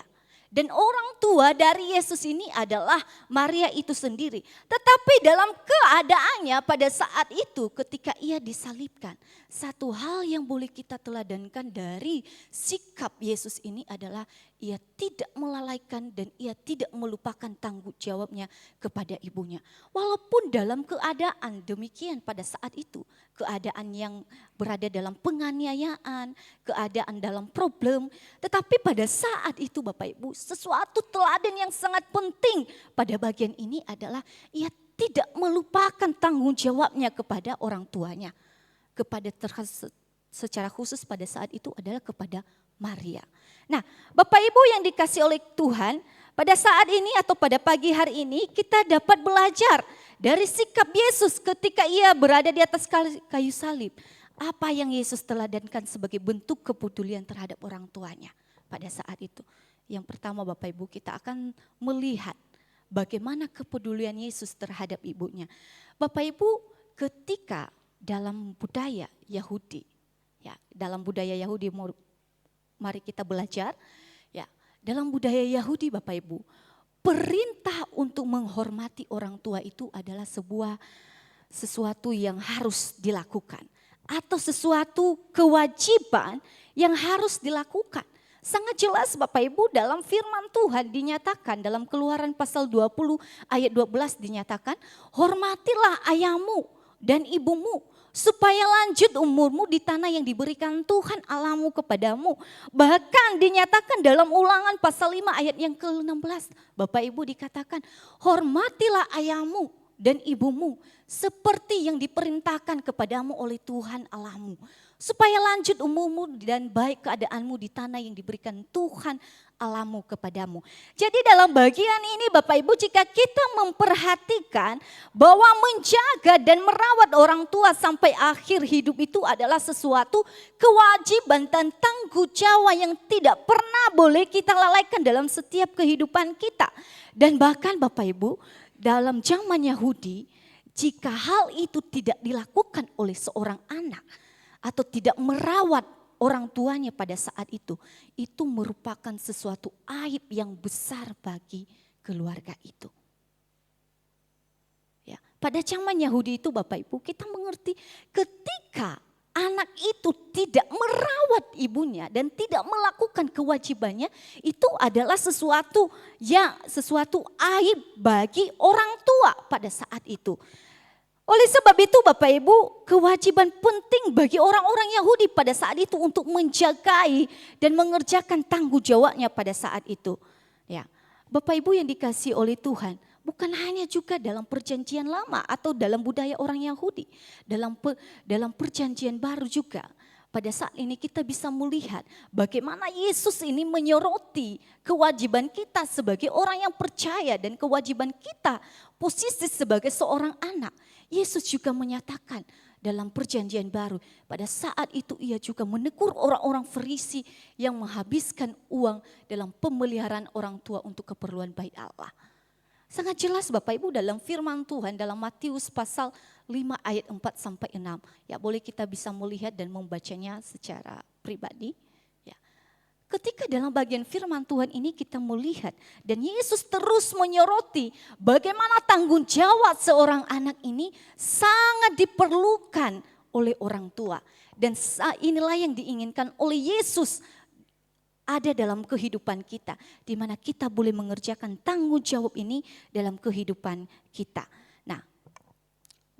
Dan orang tua dari Yesus ini adalah Maria itu sendiri. Tetapi dalam keadaannya pada saat itu ketika ia disalibkan. Satu hal yang boleh kita teladankan dari sikap Yesus ini adalah ia tidak melalaikan dan ia tidak melupakan tanggung jawabnya kepada ibunya. Walaupun dalam keadaan demikian pada saat itu. Keadaan yang berada dalam penganiayaan, keadaan dalam problem. Tetapi pada saat itu Bapak Ibu, sesuatu teladan yang sangat penting pada bagian ini adalah ia tidak melupakan tanggung jawabnya kepada orang tuanya. Secara khusus pada saat itu adalah kepada Maria. Nah, Bapak Ibu yang dikasihi oleh Tuhan, pada saat ini atau pada pagi hari ini kita dapat belajar dari sikap Yesus ketika ia berada di atas kayu salib. Apa yang Yesus teladankan sebagai bentuk kepedulian terhadap orang tuanya pada saat itu. Yang pertama Bapak Ibu, kita akan melihat bagaimana kepedulian Yesus terhadap ibunya. Bapak Ibu, ketika dalam budaya Yahudi, ya, dalam budaya Yahudi, mari kita belajar, ya, dalam budaya Yahudi Bapak Ibu, perintah untuk menghormati orang tua itu adalah sesuatu yang harus dilakukan. Atau sesuatu kewajiban yang harus dilakukan. Sangat jelas Bapak Ibu dalam firman Tuhan dinyatakan dalam Keluaran pasal 20 ayat 12 dinyatakan, hormatilah ayahmu dan ibumu supaya lanjut umurmu di tanah yang diberikan Tuhan Allahmu kepadamu. Bahkan dinyatakan dalam Ulangan pasal 5 ayat yang ke-16, Bapak Ibu dikatakan, hormatilah ayahmu dan ibumu seperti yang diperintahkan kepadamu oleh Tuhan Allahmu, supaya lanjut umurmu dan baik keadaanmu di tanah yang diberikan Tuhan Allahmu kepadamu. Jadi dalam bagian ini Bapak Ibu, jika kita memperhatikan bahwa menjaga dan merawat orang tua sampai akhir hidup itu adalah sesuatu kewajiban dan tanggung jawab yang tidak pernah boleh kita lalaikan dalam setiap kehidupan kita. Dan bahkan Bapak Ibu, dalam zaman Yahudi, jika hal itu tidak dilakukan oleh seorang anak atau tidak merawat orang tuanya pada saat itu merupakan sesuatu aib yang besar bagi keluarga itu. Ya, pada zaman Yahudi itu Bapak Ibu, kita mengerti ketika anak itu tidak merawat ibunya dan tidak melakukan kewajibannya, itu adalah sesuatu aib bagi orang tua pada saat itu. Oleh sebab itu Bapak Ibu, kewajiban penting bagi orang-orang Yahudi pada saat itu untuk menjagai dan mengerjakan tanggung jawabnya pada saat itu. Ya, Bapak Ibu yang dikasihi oleh Tuhan, bukan hanya juga dalam perjanjian lama atau dalam budaya orang Yahudi, dalam perjanjian baru juga. Pada saat ini kita bisa melihat bagaimana Yesus ini menyoroti kewajiban kita sebagai orang yang percaya dan kewajiban kita posisi sebagai seorang anak. Yesus juga menyatakan dalam perjanjian baru, pada saat itu ia juga menegur orang-orang Farisi yang menghabiskan uang dalam pemeliharaan orang tua untuk keperluan bait Allah. Sangat jelas Bapak Ibu dalam firman Tuhan dalam Matius pasal 5 ayat 4 sampai 6. Ya, boleh kita bisa melihat dan membacanya secara pribadi. Ya. Ketika dalam bagian firman Tuhan ini kita melihat dan Yesus terus menyoroti bagaimana tanggung jawab seorang anak ini sangat diperlukan oleh orang tua. Dan inilah yang diinginkan oleh Yesus ada dalam kehidupan kita, di mana kita boleh mengerjakan tanggung jawab ini dalam kehidupan kita. Nah,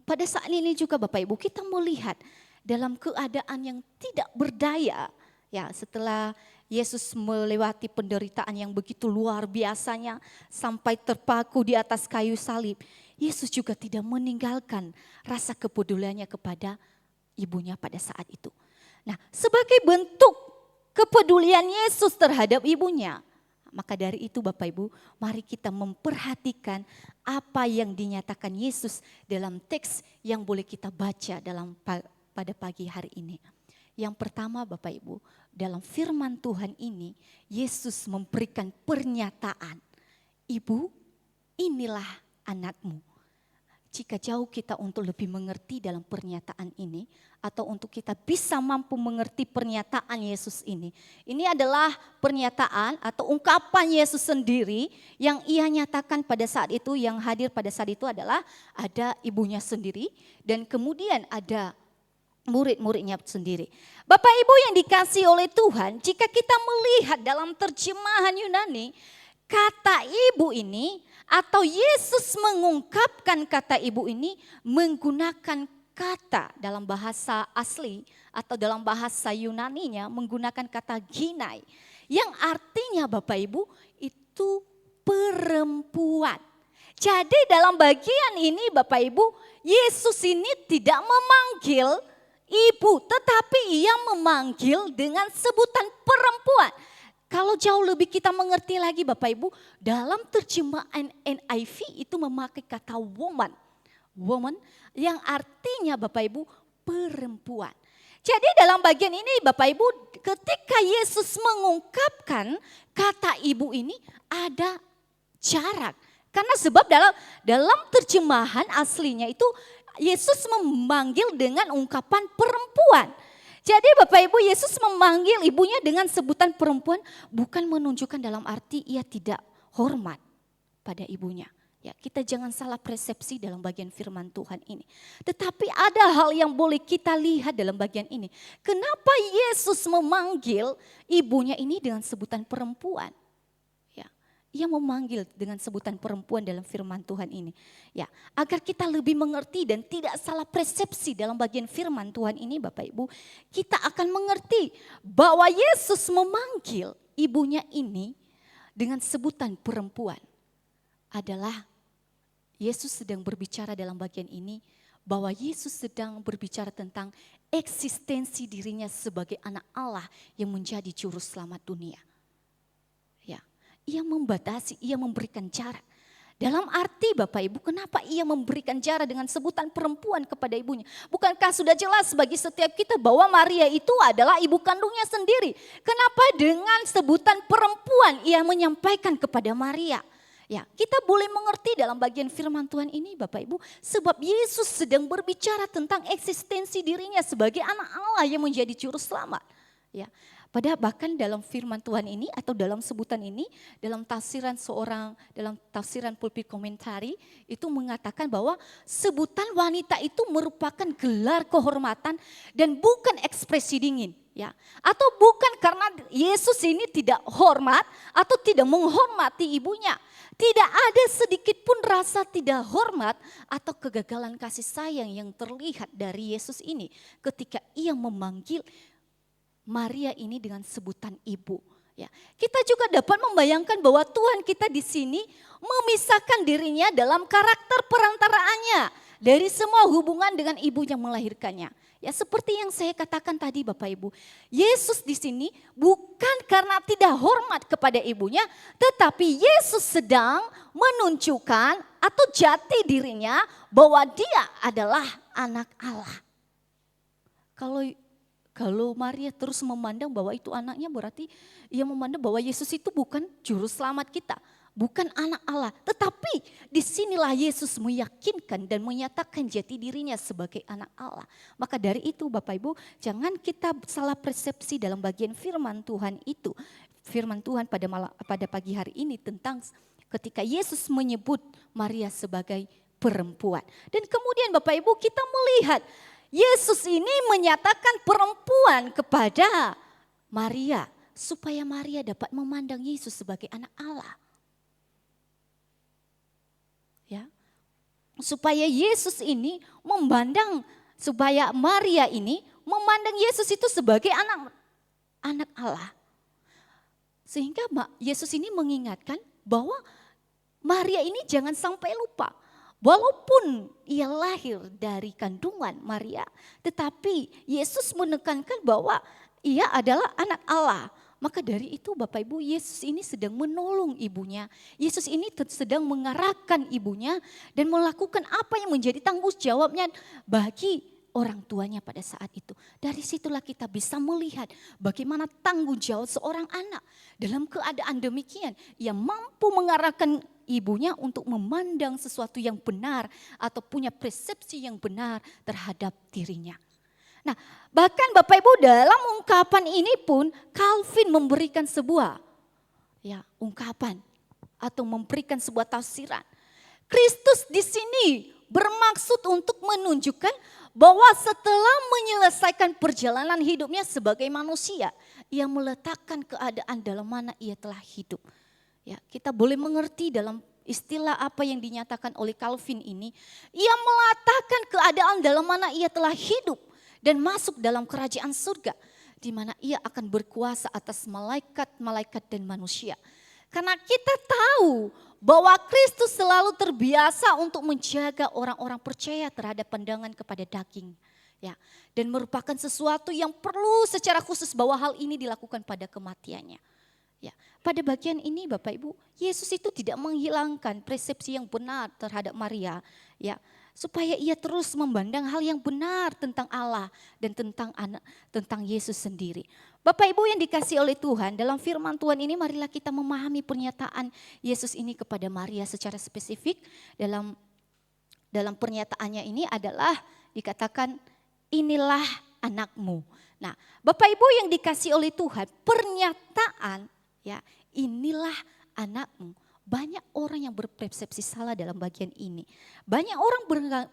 pada saat ini juga Bapak Ibu kita melihat dalam keadaan yang tidak berdaya, ya, setelah Yesus melewati penderitaan yang begitu luar biasanya sampai terpaku di atas kayu salib, Yesus juga tidak meninggalkan rasa kepeduliannya kepada ibunya pada saat itu. Nah, sebagai bentuk kepedulian Yesus terhadap ibunya, maka dari itu Bapak Ibu, mari kita memperhatikan apa yang dinyatakan Yesus dalam teks yang boleh kita baca pada pagi hari ini. Yang pertama Bapak Ibu, dalam firman Tuhan ini, Yesus memberikan pernyataan, ibu inilah anakmu. Jika jauh kita untuk lebih mengerti dalam pernyataan ini, atau untuk kita bisa mampu mengerti pernyataan Yesus ini. Ini adalah pernyataan atau ungkapan Yesus sendiri yang ia nyatakan pada saat itu, yang hadir pada saat itu adalah ada ibunya sendiri dan kemudian ada murid-muridnya sendiri. Bapak Ibu yang dikasihi oleh Tuhan, jika kita melihat dalam terjemahan Yunani, kata ibu ini atau Yesus mengungkapkan kata ibu ini menggunakan kata dalam bahasa asli atau dalam bahasa Yunaninya menggunakan kata ginai. Yang artinya Bapak Ibu itu perempuan. Jadi dalam bagian ini Bapak Ibu, Yesus ini tidak memanggil ibu, tetapi ia memanggil dengan sebutan perempuan. Kalau jauh lebih kita mengerti lagi Bapak Ibu, dalam terjemahan NIV itu memakai kata woman. woman, yang artinya Bapak Ibu perempuan. Jadi dalam bagian ini Bapak Ibu, ketika Yesus mengungkapkan kata ibu ini ada jarak. Karena sebab dalam terjemahan aslinya itu Yesus memanggil dengan ungkapan perempuan. Jadi Bapak Ibu, Yesus memanggil ibunya dengan sebutan perempuan bukan menunjukkan dalam arti ia tidak hormat pada ibunya. Ya, kita jangan salah persepsi dalam bagian firman Tuhan ini. Tetapi ada hal yang boleh kita lihat dalam bagian ini. Kenapa Yesus memanggil ibunya ini dengan sebutan perempuan? Ya, ia memanggil dengan sebutan perempuan dalam firman Tuhan ini. Ya, agar kita lebih mengerti dan tidak salah persepsi dalam bagian firman Tuhan ini Bapak Ibu. Kita akan mengerti bahwa Yesus memanggil ibunya ini dengan sebutan perempuan. Adalah Yesus sedang berbicara dalam bagian ini bahwa Yesus sedang berbicara tentang eksistensi dirinya sebagai anak Allah yang menjadi juru selamat dunia. Ya, ia membatasi, ia memberikan jarak. Dalam arti Bapak Ibu, kenapa ia memberikan jarak dengan sebutan perempuan kepada ibunya? Bukankah sudah jelas bagi setiap kita bahwa Maria itu adalah ibu kandungnya sendiri? Kenapa dengan sebutan perempuan ia menyampaikan kepada Maria? Ya, kita boleh mengerti dalam bagian firman Tuhan ini Bapak Ibu, sebab Yesus sedang berbicara tentang eksistensi dirinya sebagai anak Allah yang menjadi juru selamat. Ya, bahkan dalam firman Tuhan ini atau dalam sebutan ini, dalam tafsiran pulpit komentari itu mengatakan bahwa sebutan wanita itu merupakan gelar kehormatan dan bukan ekspresi dingin. Ya, atau bukan karena Yesus ini tidak hormat atau tidak menghormati ibunya. Tidak ada sedikit pun rasa tidak hormat atau kegagalan kasih sayang yang terlihat dari Yesus ini ketika ia memanggil Maria ini dengan sebutan ibu. Ya, kita juga dapat membayangkan bahwa Tuhan kita di sini memisahkan dirinya dalam karakter perantaraannya dari semua hubungan dengan ibu yang melahirkannya. Ya, seperti yang saya katakan tadi Bapak Ibu, Yesus di sini bukan karena tidak hormat kepada ibunya, tetapi Yesus sedang menunjukkan atau jati dirinya bahwa dia adalah anak Allah. Kalau Maria terus memandang bahwa itu anaknya, berarti ia memandang bahwa Yesus itu bukan juru selamat kita. Bukan anak Allah, tetapi disinilah Yesus meyakinkan dan menyatakan jati dirinya sebagai anak Allah. Maka dari itu Bapak Ibu, jangan kita salah persepsi dalam bagian firman Tuhan itu. Firman Tuhan pada pagi hari ini tentang ketika Yesus menyebut Maria sebagai perempuan. Dan kemudian Bapak Ibu, kita melihat Yesus ini menyatakan perempuan kepada Maria supaya Maria dapat memandang Yesus sebagai anak Allah. Ya, supaya Yesus ini supaya Maria ini memandang Yesus itu sebagai anak Allah. Sehingga Yesus ini mengingatkan bahwa Maria ini jangan sampai lupa. Walaupun ia lahir dari kandungan Maria, tetapi Yesus menekankan bahwa ia adalah anak Allah. Maka dari itu Bapak Ibu, Yesus ini sedang menolong ibunya. Yesus ini sedang mengarahkan ibunya dan melakukan apa yang menjadi tanggung jawabnya bagi orang tuanya pada saat itu. Dari situlah kita bisa melihat bagaimana tanggung jawab seorang anak. Dalam keadaan demikian, ia mampu mengarahkan ibunya untuk memandang sesuatu yang benar atau punya persepsi yang benar terhadap dirinya. Nah, bahkan Bapak Ibu dalam ungkapan ini pun Calvin memberikan sebuah ungkapan atau memberikan sebuah tafsiran. Kristus di sini bermaksud untuk menunjukkan bahwa setelah menyelesaikan perjalanan hidupnya sebagai manusia, ia meletakkan keadaan dalam mana ia telah hidup. Ya, kita boleh mengerti dalam istilah apa yang dinyatakan oleh Calvin ini, ia meletakkan keadaan dalam mana ia telah hidup dan masuk dalam kerajaan surga, di mana ia akan berkuasa atas malaikat-malaikat dan manusia. Karena kita tahu bahwa Kristus selalu terbiasa untuk menjaga orang-orang percaya terhadap pandangan kepada daging. Ya, dan merupakan sesuatu yang perlu secara khusus bahwa hal ini dilakukan pada kematiannya. Ya, pada bagian ini Bapak Ibu, Yesus itu tidak menghilangkan persepsi yang benar terhadap Maria. Ya, supaya ia terus memandang hal yang benar tentang Allah dan tentang Yesus sendiri. Bapak Ibu yang dikasihi oleh Tuhan, dalam firman Tuhan ini marilah kita memahami pernyataan Yesus ini kepada Maria secara spesifik. Dalam pernyataannya ini adalah dikatakan inilah anakmu. Nah, Bapak Ibu yang dikasihi oleh Tuhan, pernyataan ya inilah anakmu. Banyak orang yang berpersepsi salah dalam bagian ini. Banyak orang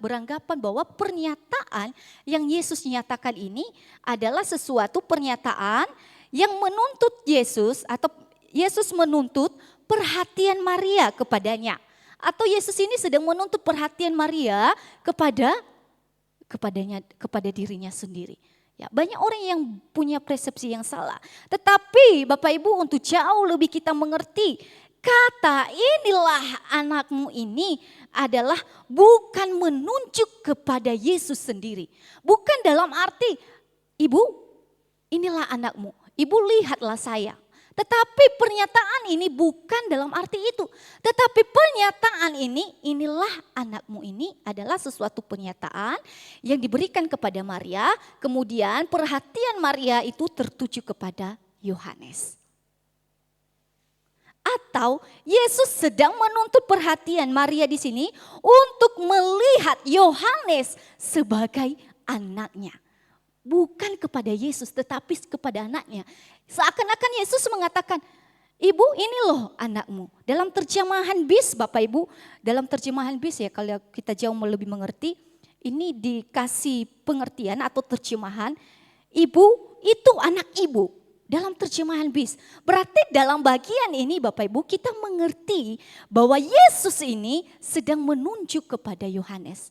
beranggapan bahwa pernyataan yang Yesus nyatakan ini adalah sesuatu pernyataan yang menuntut Yesus atau Yesus menuntut perhatian Maria kepadanya. Atau Yesus ini sedang menuntut perhatian Maria kepada dirinya sendiri. Ya, banyak orang yang punya persepsi yang salah. Tetapi Bapak Ibu untuk jauh lebih kita mengerti, kata inilah anakmu ini adalah bukan menunjuk kepada Yesus sendiri. Bukan dalam arti, ibu inilah anakmu, ibu lihatlah saya. Tetapi pernyataan ini bukan dalam arti itu. Tetapi pernyataan ini, inilah anakmu ini adalah sesuatu pernyataan yang diberikan kepada Maria. Kemudian perhatian Maria itu tertuju kepada Yohanes. Atau Yesus sedang menuntut perhatian Maria di sini untuk melihat Yohanes sebagai anaknya. Bukan kepada Yesus tetapi kepada anaknya. Seakan-akan Yesus mengatakan, ibu ini loh anakmu. Dalam terjemahan BIS Bapak Ibu, dalam terjemahan BIS ya kalau kita jauh lebih mengerti, ini dikasih pengertian atau terjemahan, ibu itu anak ibu. Dalam terjemahan BIS. Berarti dalam bagian ini Bapak Ibu kita mengerti bahwa Yesus ini sedang menunjuk kepada Yohanes.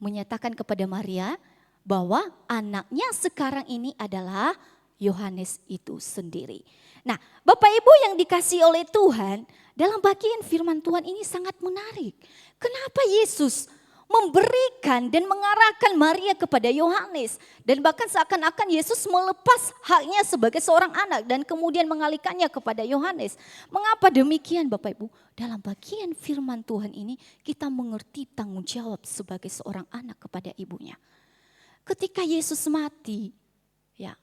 Menyatakan kepada Maria bahwa anaknya sekarang ini adalah Yohanes itu sendiri. Nah Bapak Ibu yang dikasihi oleh Tuhan, dalam bagian firman Tuhan ini sangat menarik. Kenapa Yesus memberikan dan mengarahkan Maria kepada Yohanes. Dan bahkan seakan-akan Yesus melepas haknya sebagai seorang anak dan kemudian mengalihkannya kepada Yohanes. Mengapa demikian Bapak Ibu? Dalam bagian firman Tuhan ini kita mengerti tanggung jawab sebagai seorang anak kepada ibunya. Ketika Yesus mati, ya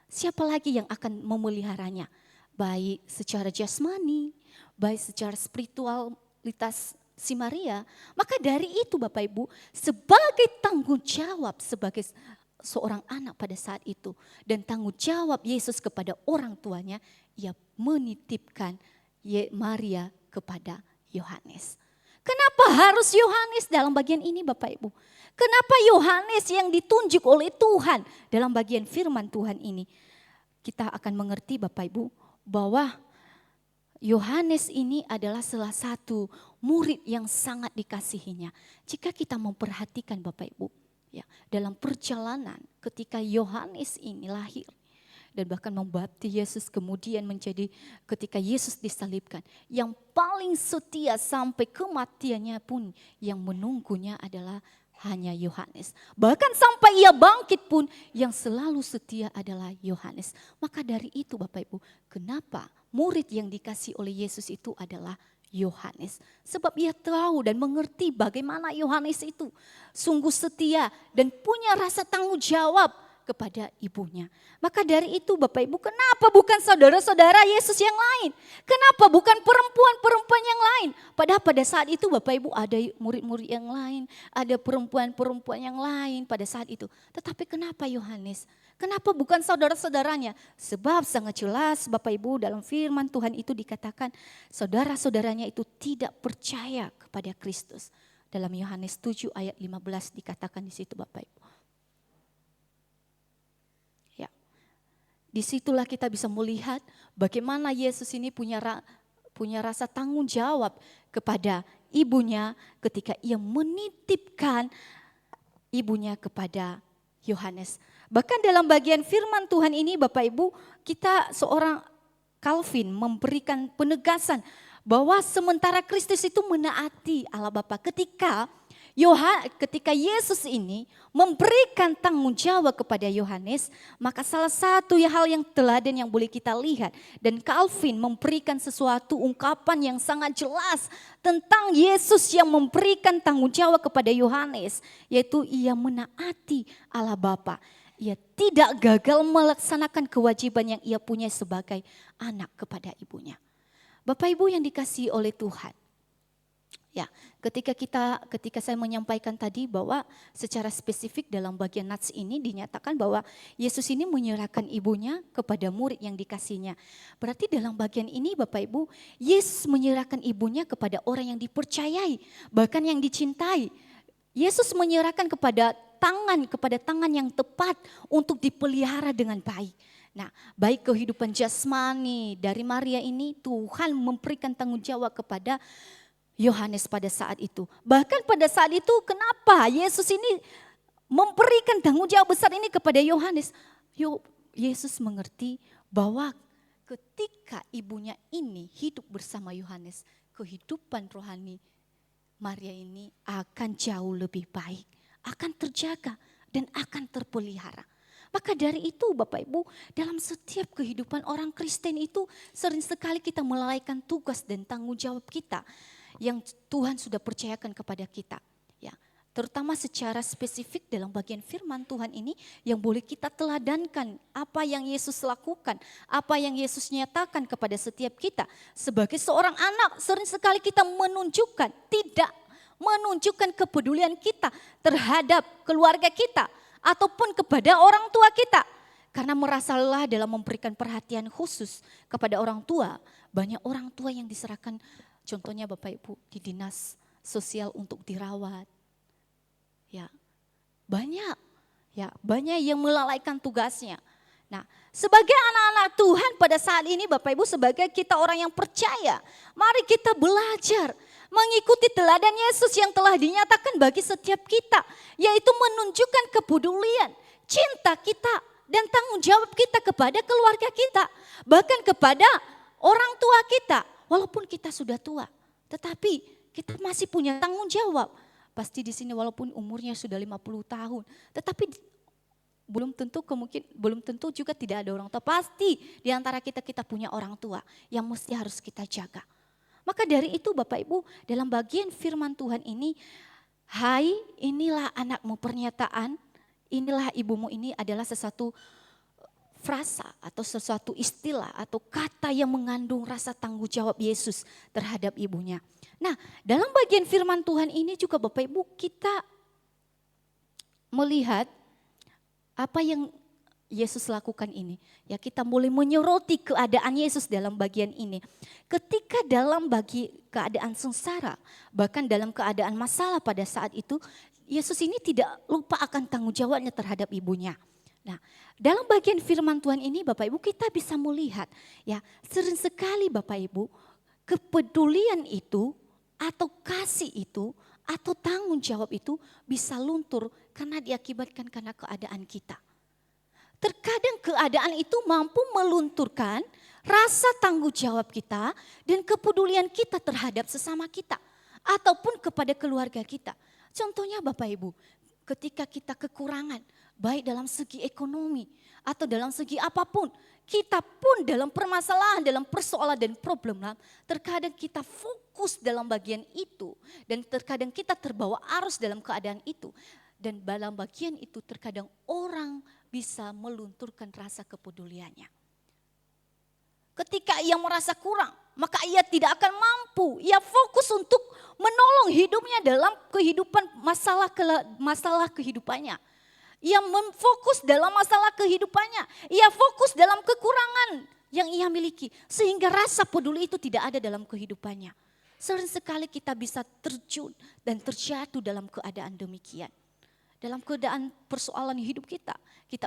siapa lagi yang akan memeliharanya? Baik secara jasmani, baik secara spiritualitas si Maria. Maka dari itu Bapak Ibu sebagai tanggung jawab sebagai seorang anak pada saat itu. Dan tanggung jawab Yesus kepada orang tuanya, ia menitipkan Maria kepada Yohanes. Kenapa harus Yohanes dalam bagian ini Bapak Ibu? Kenapa Yohanes yang ditunjuk oleh Tuhan dalam bagian firman Tuhan ini? Kita akan mengerti Bapak Ibu bahwa Yohanes ini adalah salah satu murid yang sangat dikasihinya. Jika kita memperhatikan Bapak Ibu, ya, dalam perjalanan ketika Yohanes ini lahir dan bahkan membaptis Yesus kemudian menjadi ketika Yesus disalibkan, yang paling setia sampai kematiannya pun yang menunggunya adalah hanya Yohanes. Bahkan sampai ia bangkit pun yang selalu setia adalah Yohanes. Maka dari itu Bapak Ibu, kenapa murid yang dikasih oleh Yesus itu adalah Yohanes? Sebab ia tahu dan mengerti bagaimana Yohanes itu sungguh setia dan punya rasa tanggung jawab kepada ibunya. Maka dari itu Bapak Ibu, kenapa bukan saudara-saudara Yesus yang lain? Kenapa bukan perempuan-perempuan yang lain? Padahal pada saat itu Bapak Ibu ada murid-murid yang lain, ada perempuan-perempuan yang lain pada saat itu. Tetapi kenapa Yohanes? Kenapa bukan saudara-saudaranya? Sebab sangat jelas Bapak Ibu dalam firman Tuhan itu dikatakan saudara-saudaranya itu tidak percaya kepada Kristus. Dalam Yohanes 7 ayat 15 dikatakan di situ Bapak Ibu. Disitulah kita bisa melihat bagaimana Yesus ini punya rasa tanggung jawab kepada ibunya ketika ia menitipkan ibunya kepada Yohanes. Bahkan dalam bagian firman Tuhan ini Bapak Ibu, kita seorang Calvin memberikan penegasan bahwa sementara Kristus itu menaati Allah Bapa, ketika Ketika Yesus ini memberikan tanggung jawab kepada Yohanes, maka salah satu hal yang teladan yang boleh kita lihat, dan Calvin memberikan sesuatu ungkapan yang sangat jelas tentang Yesus yang memberikan tanggung jawab kepada Yohanes, yaitu ia menaati Allah Bapa. Ia tidak gagal melaksanakan kewajiban yang ia punya sebagai anak kepada ibunya. Bapak Ibu yang dikasihi oleh Tuhan. Ya, ketika saya menyampaikan tadi bahwa secara spesifik dalam bagian nats ini dinyatakan bahwa Yesus ini menyerahkan ibunya kepada murid yang dikasihnya. Berarti dalam bagian ini Bapak Ibu, Yesus menyerahkan ibunya kepada orang yang dipercayai, bahkan yang dicintai. Yesus menyerahkan kepada tangan yang tepat untuk dipelihara dengan baik. Nah, baik kehidupan jasmani dari Maria ini, Tuhan memberikan tanggung jawab kepada Yohanes pada saat itu. Bahkan pada saat itu kenapa Yesus ini memberikan tanggung jawab besar ini kepada Yohanes? Yesus mengerti bahwa ketika ibunya ini hidup bersama Yohanes, kehidupan rohani Maria ini akan jauh lebih baik, akan terjaga dan akan terpelihara. Maka dari itu Bapak Ibu, dalam setiap kehidupan orang Kristen itu sering sekali kita melalaikan tugas dan tanggung jawab kita yang Tuhan sudah percayakan kepada kita. Ya, terutama secara spesifik dalam bagian firman Tuhan ini yang boleh kita teladankan apa yang Yesus lakukan, apa yang Yesus nyatakan kepada setiap kita. Sebagai seorang anak sering sekali kita tidak menunjukkan kepedulian kita terhadap keluarga kita ataupun kepada orang tua kita. Karena merasa lelah dalam memberikan perhatian khusus kepada orang tua. Banyak orang tua yang diserahkan, contohnya Bapak Ibu di dinas sosial untuk dirawat. Ya, banyak yang melalaikan tugasnya. Nah, sebagai anak-anak Tuhan pada saat ini Bapak Ibu, sebagai kita orang yang percaya, mari kita belajar mengikuti teladan Yesus yang telah dinyatakan bagi setiap kita, yaitu menunjukkan kepedulian, cinta kita dan tanggung jawab kita kepada keluarga kita, bahkan kepada orang tua kita. Walaupun kita sudah tua, tetapi kita masih punya tanggung jawab. Pasti di sini walaupun umurnya sudah 50 tahun, tetapi belum tentu juga tidak ada orang tua. Pasti di antara kita punya orang tua yang mesti harus kita jaga. Maka dari itu Bapak Ibu, dalam bagian firman Tuhan ini, hai inilah anakmu, pernyataan, inilah ibumu, ini adalah sesuatu frasa atau sesuatu istilah atau kata yang mengandung rasa tanggung jawab Yesus terhadap ibunya. Nah, dalam bagian firman Tuhan ini juga Bapak Ibu kita melihat apa yang Yesus lakukan ini. Ya, kita boleh menyoroti keadaan Yesus dalam bagian ini. Ketika dalam keadaan sengsara, bahkan dalam keadaan masalah pada saat itu, Yesus ini tidak lupa akan tanggung jawabnya terhadap ibunya. Nah, dalam bagian firman Tuhan ini Bapak Ibu kita bisa melihat ya, sering sekali Bapak Ibu kepedulian itu atau kasih itu atau tanggung jawab itu bisa luntur karena diakibatkan karena keadaan kita. Terkadang keadaan itu mampu melunturkan rasa tanggung jawab kita dan kepedulian kita terhadap sesama kita ataupun kepada keluarga kita. Contohnya Bapak Ibu, ketika kita kekurangan, baik dalam segi ekonomi atau dalam segi apapun, kita pun dalam permasalahan, dalam persoalan dan problem, terkadang kita fokus dalam bagian itu dan terkadang kita terbawa arus dalam keadaan itu. Dan dalam bagian itu terkadang orang bisa melunturkan rasa kepeduliannya. Ketika ia merasa kurang, maka ia tidak akan mampu. Ia fokus untuk menolong hidupnya dalam masalah kehidupannya. Ia fokus dalam masalah kehidupannya. Ia fokus dalam kekurangan yang ia miliki. Sehingga rasa peduli itu tidak ada dalam kehidupannya. Sering sekali kita bisa terjun dan terjatuh dalam keadaan demikian. Dalam keadaan persoalan hidup kita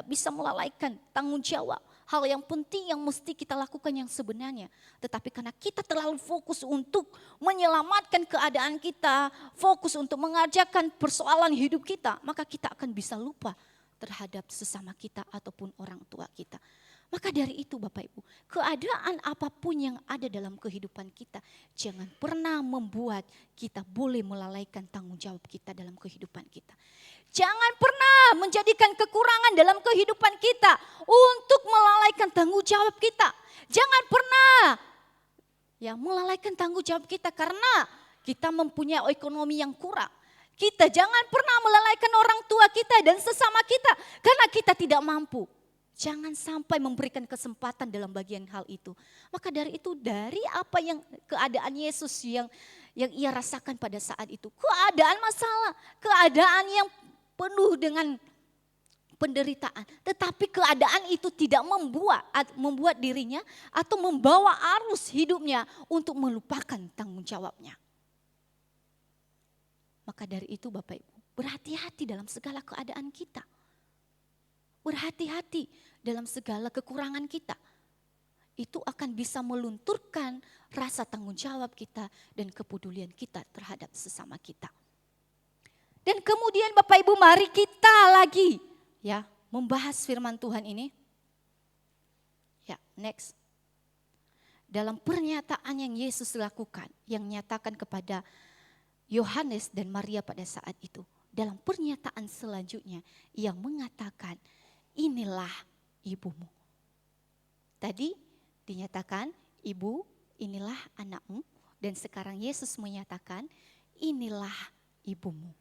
bisa melalaikan tanggung jawab. Hal yang penting yang mesti kita lakukan yang sebenarnya. Tetapi karena kita terlalu fokus untuk menyelamatkan keadaan kita, fokus untuk mengerjakan persoalan hidup kita, maka kita akan bisa lupa terhadap sesama kita ataupun orang tua kita. Maka dari itu Bapak Ibu, keadaan apapun yang ada dalam kehidupan kita, jangan pernah membuat kita boleh melalaikan tanggung jawab kita dalam kehidupan kita. Jangan pernah menjadikan kekurangan dalam kehidupan kita untuk melalaikan tanggung jawab kita. Jangan pernah melalaikan tanggung jawab kita karena kita mempunyai ekonomi yang kurang. Kita jangan pernah melalaikan orang tua kita dan sesama kita karena kita tidak mampu. Jangan sampai memberikan kesempatan dalam bagian hal itu. Maka dari itu, dari apa yang keadaan Yesus yang ia rasakan pada saat itu. Keadaan masalah, keadaan yang penuh dengan penderitaan. Tetapi keadaan itu tidak membuat dirinya atau membawa arus hidupnya untuk melupakan tanggung jawabnya. Maka dari itu Bapak Ibu, berhati-hati dalam segala keadaan kita. Berhati-hati dalam segala kekurangan kita. Itu akan bisa melunturkan rasa tanggung jawab kita dan kepedulian kita terhadap sesama kita. Dan kemudian Bapak Ibu, mari kita lagi membahas firman Tuhan ini. Next. Dalam pernyataan yang Yesus lakukan, yang nyatakan kepada Yohanes dan Maria pada saat itu. Dalam pernyataan selanjutnya, ia mengatakan, inilah ibumu. Tadi dinyatakan, ibu, inilah anakmu. Dan sekarang Yesus menyatakan, inilah ibumu.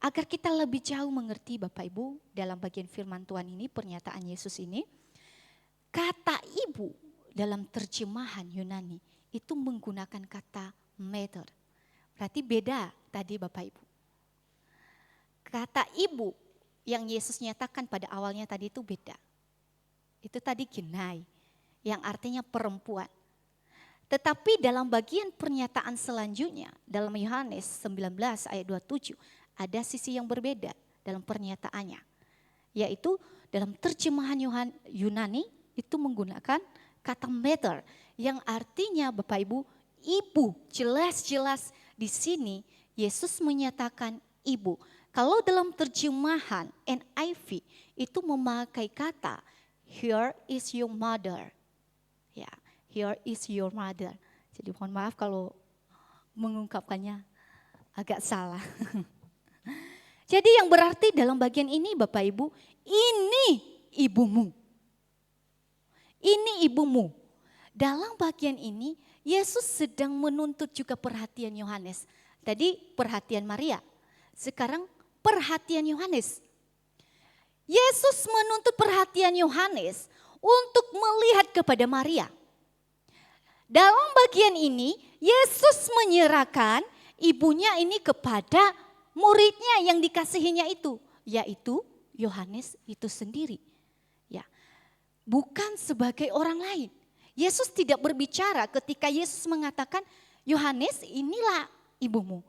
Agar kita lebih jauh mengerti Bapak Ibu, dalam bagian firman Tuhan ini, pernyataan Yesus ini, kata ibu dalam terjemahan Yunani itu menggunakan kata mother. Berarti beda tadi Bapak Ibu. Kata ibu yang Yesus nyatakan pada awalnya tadi itu beda. Itu tadi ginai, yang artinya perempuan. Tetapi dalam bagian pernyataan selanjutnya, dalam Yohanes 19 ayat 27, ada sisi yang berbeda dalam pernyataannya. Yaitu dalam terjemahan Yunani itu menggunakan kata mother, yang artinya Bapak Ibu, ibu. Jelas-jelas di sini Yesus menyatakan ibu. Kalau dalam terjemahan NIV itu memakai kata here is your mother. Here is your mother. Jadi mohon maaf kalau mengungkapkannya agak salah. Jadi yang berarti dalam bagian ini Bapak Ibu, ini ibumu. Ini ibumu. Dalam bagian ini Yesus sedang menuntut juga perhatian Yohanes. Tadi perhatian Maria. Sekarang perhatian Yohanes. Yesus menuntut perhatian Yohanes untuk melihat kepada Maria. Dalam bagian ini Yesus menyerahkan ibunya ini kepada muridnya yang dikasihinya itu, yaitu Yohanes itu sendiri. Bukan sebagai orang lain. Yesus tidak berbicara ketika Yesus mengatakan, Yohanes inilah ibumu.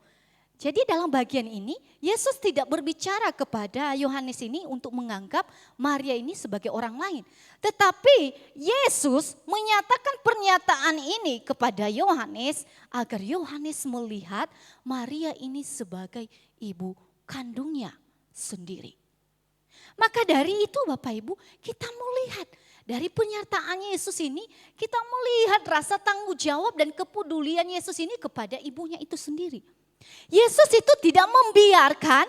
Jadi dalam bagian ini Yesus tidak berbicara kepada Yohanes ini untuk menganggap Maria ini sebagai orang lain. Tetapi Yesus menyatakan pernyataan ini kepada Yohanes agar Yohanes melihat Maria ini sebagai ibu kandungnya sendiri. Maka dari itu Bapak Ibu, kita melihat dari pernyataan Yesus ini, kita melihat rasa tanggung jawab dan kepedulian Yesus ini kepada ibunya itu sendiri. Yesus itu tidak membiarkan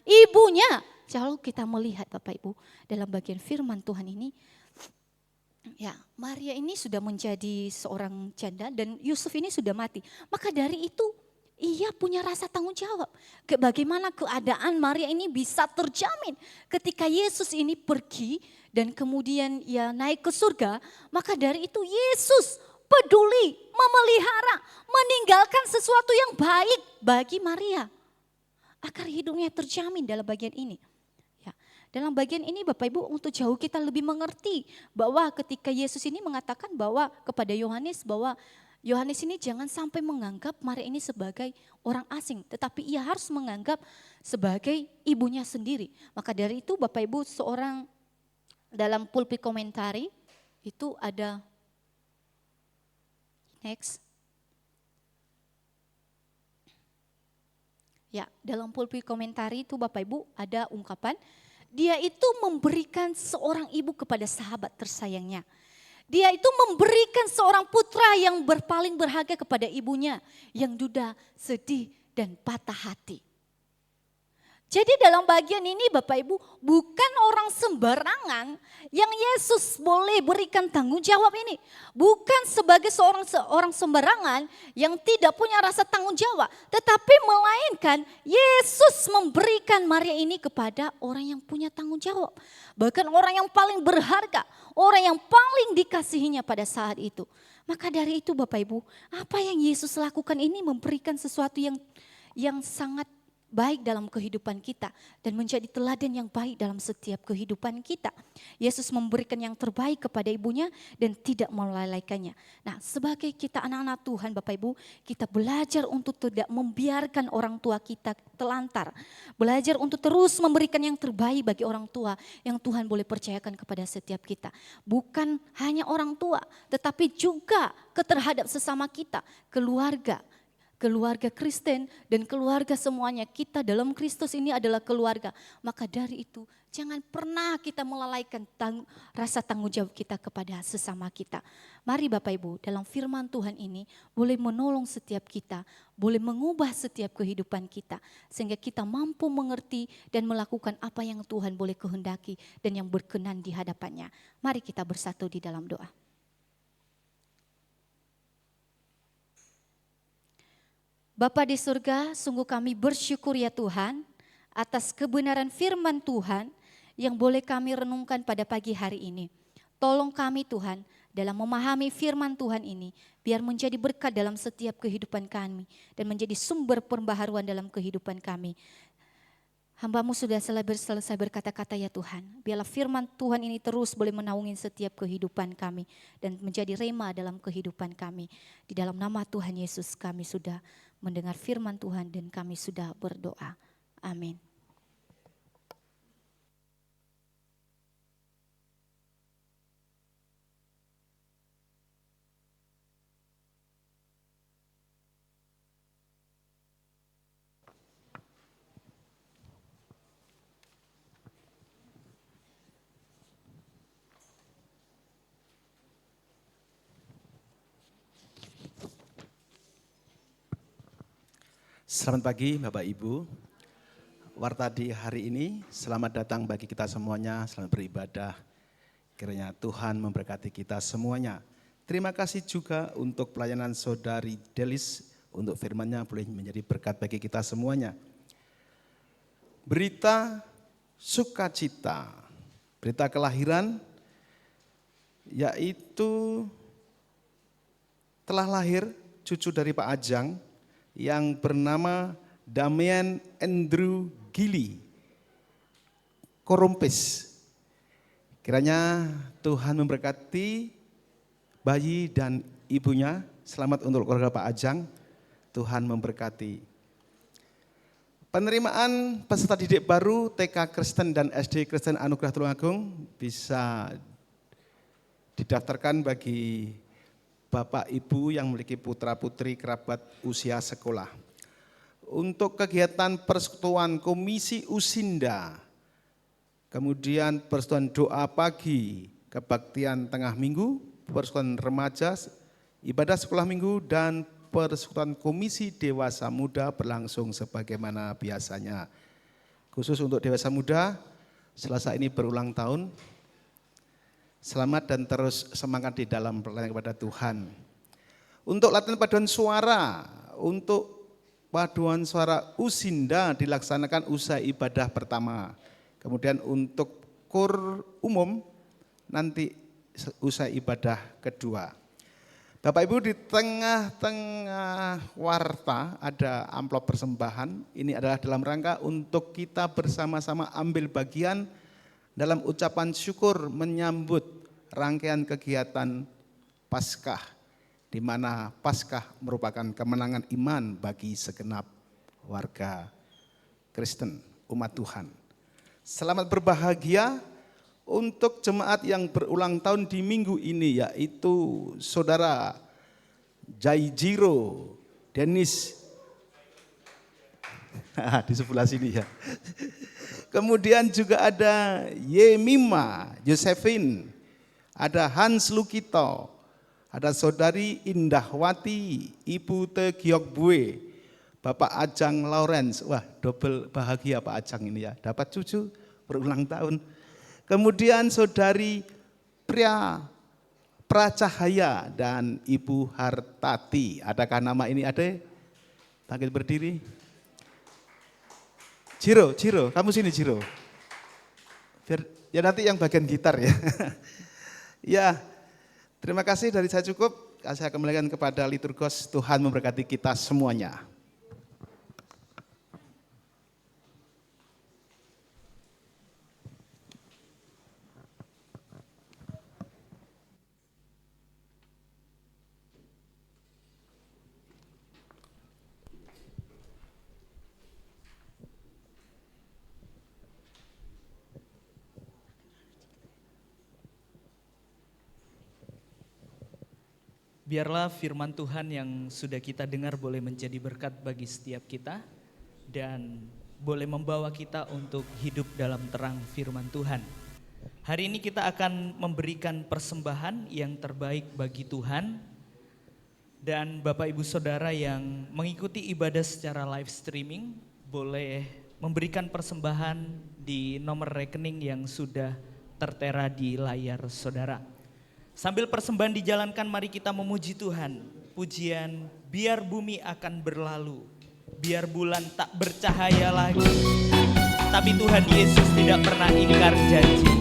ibunya. Kalau kita melihat Bapak Ibu dalam bagian firman Tuhan ini, Maria ini sudah menjadi seorang janda dan Yusuf ini sudah mati. Maka dari itu ia punya rasa tanggung jawab. Bagaimana keadaan Maria ini bisa terjamin ketika Yesus ini pergi dan kemudian ia naik ke surga. Maka dari itu Yesus peduli, memelihara, meninggalkan sesuatu yang baik bagi Maria. Agar hidupnya terjamin dalam bagian ini. Dalam bagian ini Bapak Ibu, untuk jauh kita lebih mengerti bahwa ketika Yesus ini mengatakan bahwa kepada Yohanes bahwa Yohanes ini jangan sampai menganggap Maria ini sebagai orang asing, tetapi ia harus menganggap sebagai ibunya sendiri. Maka dari itu Bapak Ibu, seorang dalam pulpit komentari itu ada next. Dalam pulpit komentari itu Bapak Ibu ada ungkapan, Dia itu memberikan seorang ibu kepada sahabat tersayangnya. Dia itu memberikan seorang putra yang paling berharga kepada ibunya yang duda, sedih, dan patah hati. Jadi dalam bagian ini Bapak Ibu, bukan orang sembarangan yang Yesus boleh berikan tanggung jawab ini. Bukan sebagai seorang sembarangan yang tidak punya rasa tanggung jawab. Tetapi melainkan Yesus memberikan Maria ini kepada orang yang punya tanggung jawab. Bahkan orang yang paling berharga, orang yang paling dikasihinya pada saat itu. Maka dari itu Bapak Ibu, apa yang Yesus lakukan ini memberikan sesuatu yang sangat baik dalam kehidupan kita dan menjadi teladan yang baik dalam setiap kehidupan kita. Yesus memberikan yang terbaik kepada ibunya dan tidak melalaikannya. Nah, sebagai kita anak-anak Tuhan Bapak Ibu, kita belajar untuk tidak membiarkan orang tua kita telantar. Belajar untuk terus memberikan yang terbaik bagi orang tua yang Tuhan boleh percayakan kepada setiap kita. Bukan hanya orang tua, tetapi juga terhadap sesama kita, keluarga Kristen dan keluarga semuanya. Kita dalam Kristus ini adalah keluarga. Maka dari itu jangan pernah kita melalaikan rasa tanggung jawab kita kepada sesama kita. Mari Bapak Ibu, dalam firman Tuhan ini boleh menolong setiap kita, boleh mengubah setiap kehidupan kita. Sehingga kita mampu mengerti dan melakukan apa yang Tuhan boleh kehendaki dan yang berkenan di hadapannya. Mari kita bersatu di dalam doa. Bapa di surga, sungguh kami bersyukur ya Tuhan atas kebenaran firman Tuhan yang boleh kami renungkan pada pagi hari ini. Tolong kami Tuhan dalam memahami firman Tuhan ini biar menjadi berkat dalam setiap kehidupan kami dan menjadi sumber pembaharuan dalam kehidupan kami. Hamba-Mu sudah selesai berkata-kata ya Tuhan. Biarlah firman Tuhan ini terus boleh menaungi setiap kehidupan kami dan menjadi rema dalam kehidupan kami. Di dalam nama Tuhan Yesus kami sudah mendengar firman Tuhan dan kami sudah berdoa. Amin. Selamat pagi Bapak Ibu, warta di hari ini selamat datang bagi kita semuanya, selamat beribadah. Kiranya Tuhan memberkati kita semuanya. Terima kasih juga untuk pelayanan Saudari Delis, untuk firman-Nya boleh menjadi berkat bagi kita semuanya. Berita sukacita, berita kelahiran, yaitu telah lahir cucu dari Pak Ajang, yang bernama Damian Andrew Gili Korompis. Kiranya Tuhan memberkati bayi dan ibunya. Selamat untuk keluarga Pak Ajang. Tuhan memberkati. Penerimaan peserta didik baru TK Kristen dan SD Kristen Anugerah Tulungagung bisa didaftarkan bagi Bapak Ibu yang memiliki putra putri kerabat usia sekolah. Untuk kegiatan persekutuan komisi Usinda, kemudian persekutuan doa pagi, kebaktian tengah minggu, persekutuan remaja, ibadah sekolah minggu, dan persekutuan komisi dewasa muda berlangsung sebagaimana biasanya. Khusus untuk dewasa muda, Selasa ini berulang tahun. Selamat dan terus semangat di dalam pelayanan kepada Tuhan. Untuk latihan paduan suara, untuk paduan suara Usinda dilaksanakan usai ibadah pertama. Kemudian untuk kur umum nanti usai ibadah kedua. Bapak Ibu, di tengah-tengah warta ada amplop persembahan. Ini adalah dalam rangka untuk kita bersama-sama ambil bagian dalam ucapan syukur menyambut rangkaian kegiatan Paskah, di mana Paskah merupakan kemenangan iman bagi segenap warga Kristen, umat Tuhan. Selamat berbahagia untuk jemaat yang berulang tahun di minggu ini, yaitu Saudara Jaijiro Denis di sebelah sini ya. Kemudian juga ada Yemima, Josephine, ada Hans Lukito, ada Saudari Indahwati, Ibu Tegiokbue, Bapak Ajang Lawrence. Wah, double bahagia Pak Ajang ini ya, dapat cucu berulang tahun. Kemudian Saudari Pracahaya dan Ibu Hartati. Adakah nama ini ada? Panggil berdiri. Ciro, kamu sini Ciro. Biar, ya nanti yang bagian gitar ya. Ya, terima kasih dari saya cukup. Saya kembalikan kepada liturgos. Tuhan memberkati kita semuanya. Biarlah firman Tuhan yang sudah kita dengar boleh menjadi berkat bagi setiap kita dan boleh membawa kita untuk hidup dalam terang firman Tuhan. Hari ini kita akan memberikan persembahan yang terbaik bagi Tuhan, dan Bapak Ibu Saudara yang mengikuti ibadah secara live streaming boleh memberikan persembahan di nomor rekening yang sudah tertera di layar saudara. Sambil persembahan dijalankan, mari kita memuji Tuhan. Pujian, biar bumi akan berlalu, biar bulan tak bercahaya lagi, tapi Tuhan Yesus tidak pernah ingkar janji.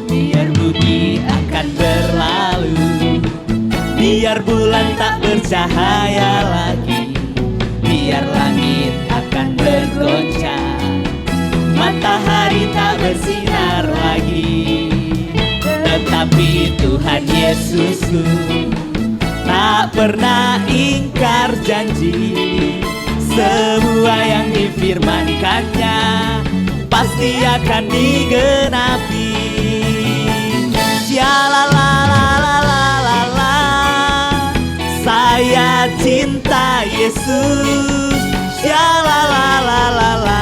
Biar bumi akan berlalu, biar bulan tak bercahaya lagi, biar langit akan bergoncang, matahari tak bersinar lagi, tetapi Tuhan Yesusku tak pernah ingkar janji. Semua yang difirmankannya pasti akan digenapi. Shalalalalala, saya cinta Yesus. Shalalalalala,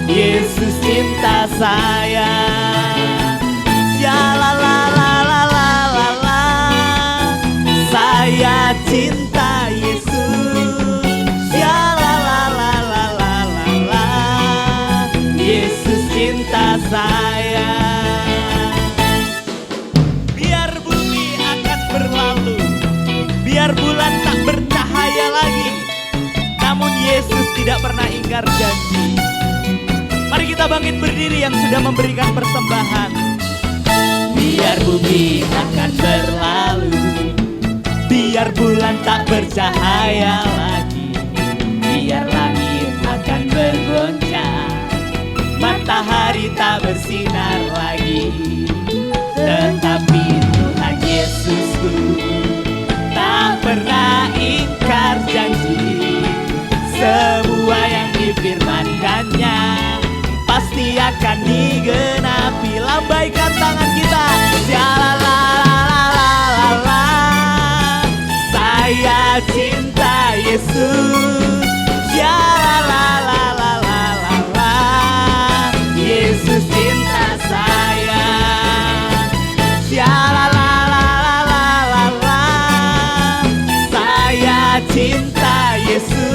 Yesus cinta saya. Shalalalalala, saya cinta Yesus. Shalalalalala, Yesus cinta saya. Biar bumi akan berlalu, biar bulan tak bercahaya lagi, namun Yesus tidak pernah ingkar janji. Mari kita bangkit berdiri yang sudah memberikan persembahan. Biar bumi akan berlalu, biar bulan tak bercahaya lagi, biar langit akan bergoncang, matahari tak bersinar lagi, tetapi Tuhan Yesusku tak pernah ingkar janji. Semua yang difirmankannya pasti akan digenapi. Lambaikan tangan kita. Shalalalalala, saya cinta Yesus. Shalalalalala, Yesus cinta saya. Shalalalalala, saya cinta Yesus.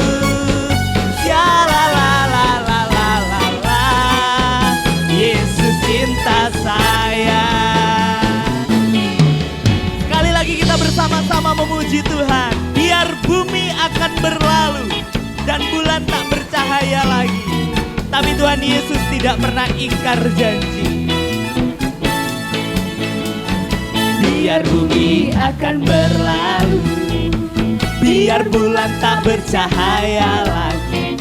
Shalalalalala, Yesus cinta saya. Sekali lagi kita bersama-sama memuji Tuhan. Biar bumi akan berlalu dan bulan tak bercahaya lagi, tapi Tuhan Yesus tidak pernah ingkar janji. Biar bumi akan berlalu, biar bulan tak bercahaya lagi,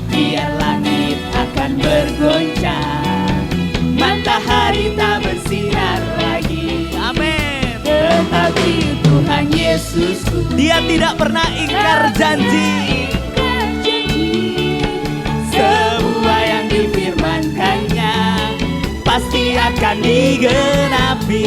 biar langit akan bergoncang, matahari tak bersinar lagi. Amin. Tetapi Tuhan Yesusku, Dia tidak pernah ingkar janji. Semua yang difirmankannya pasti akan digenapi.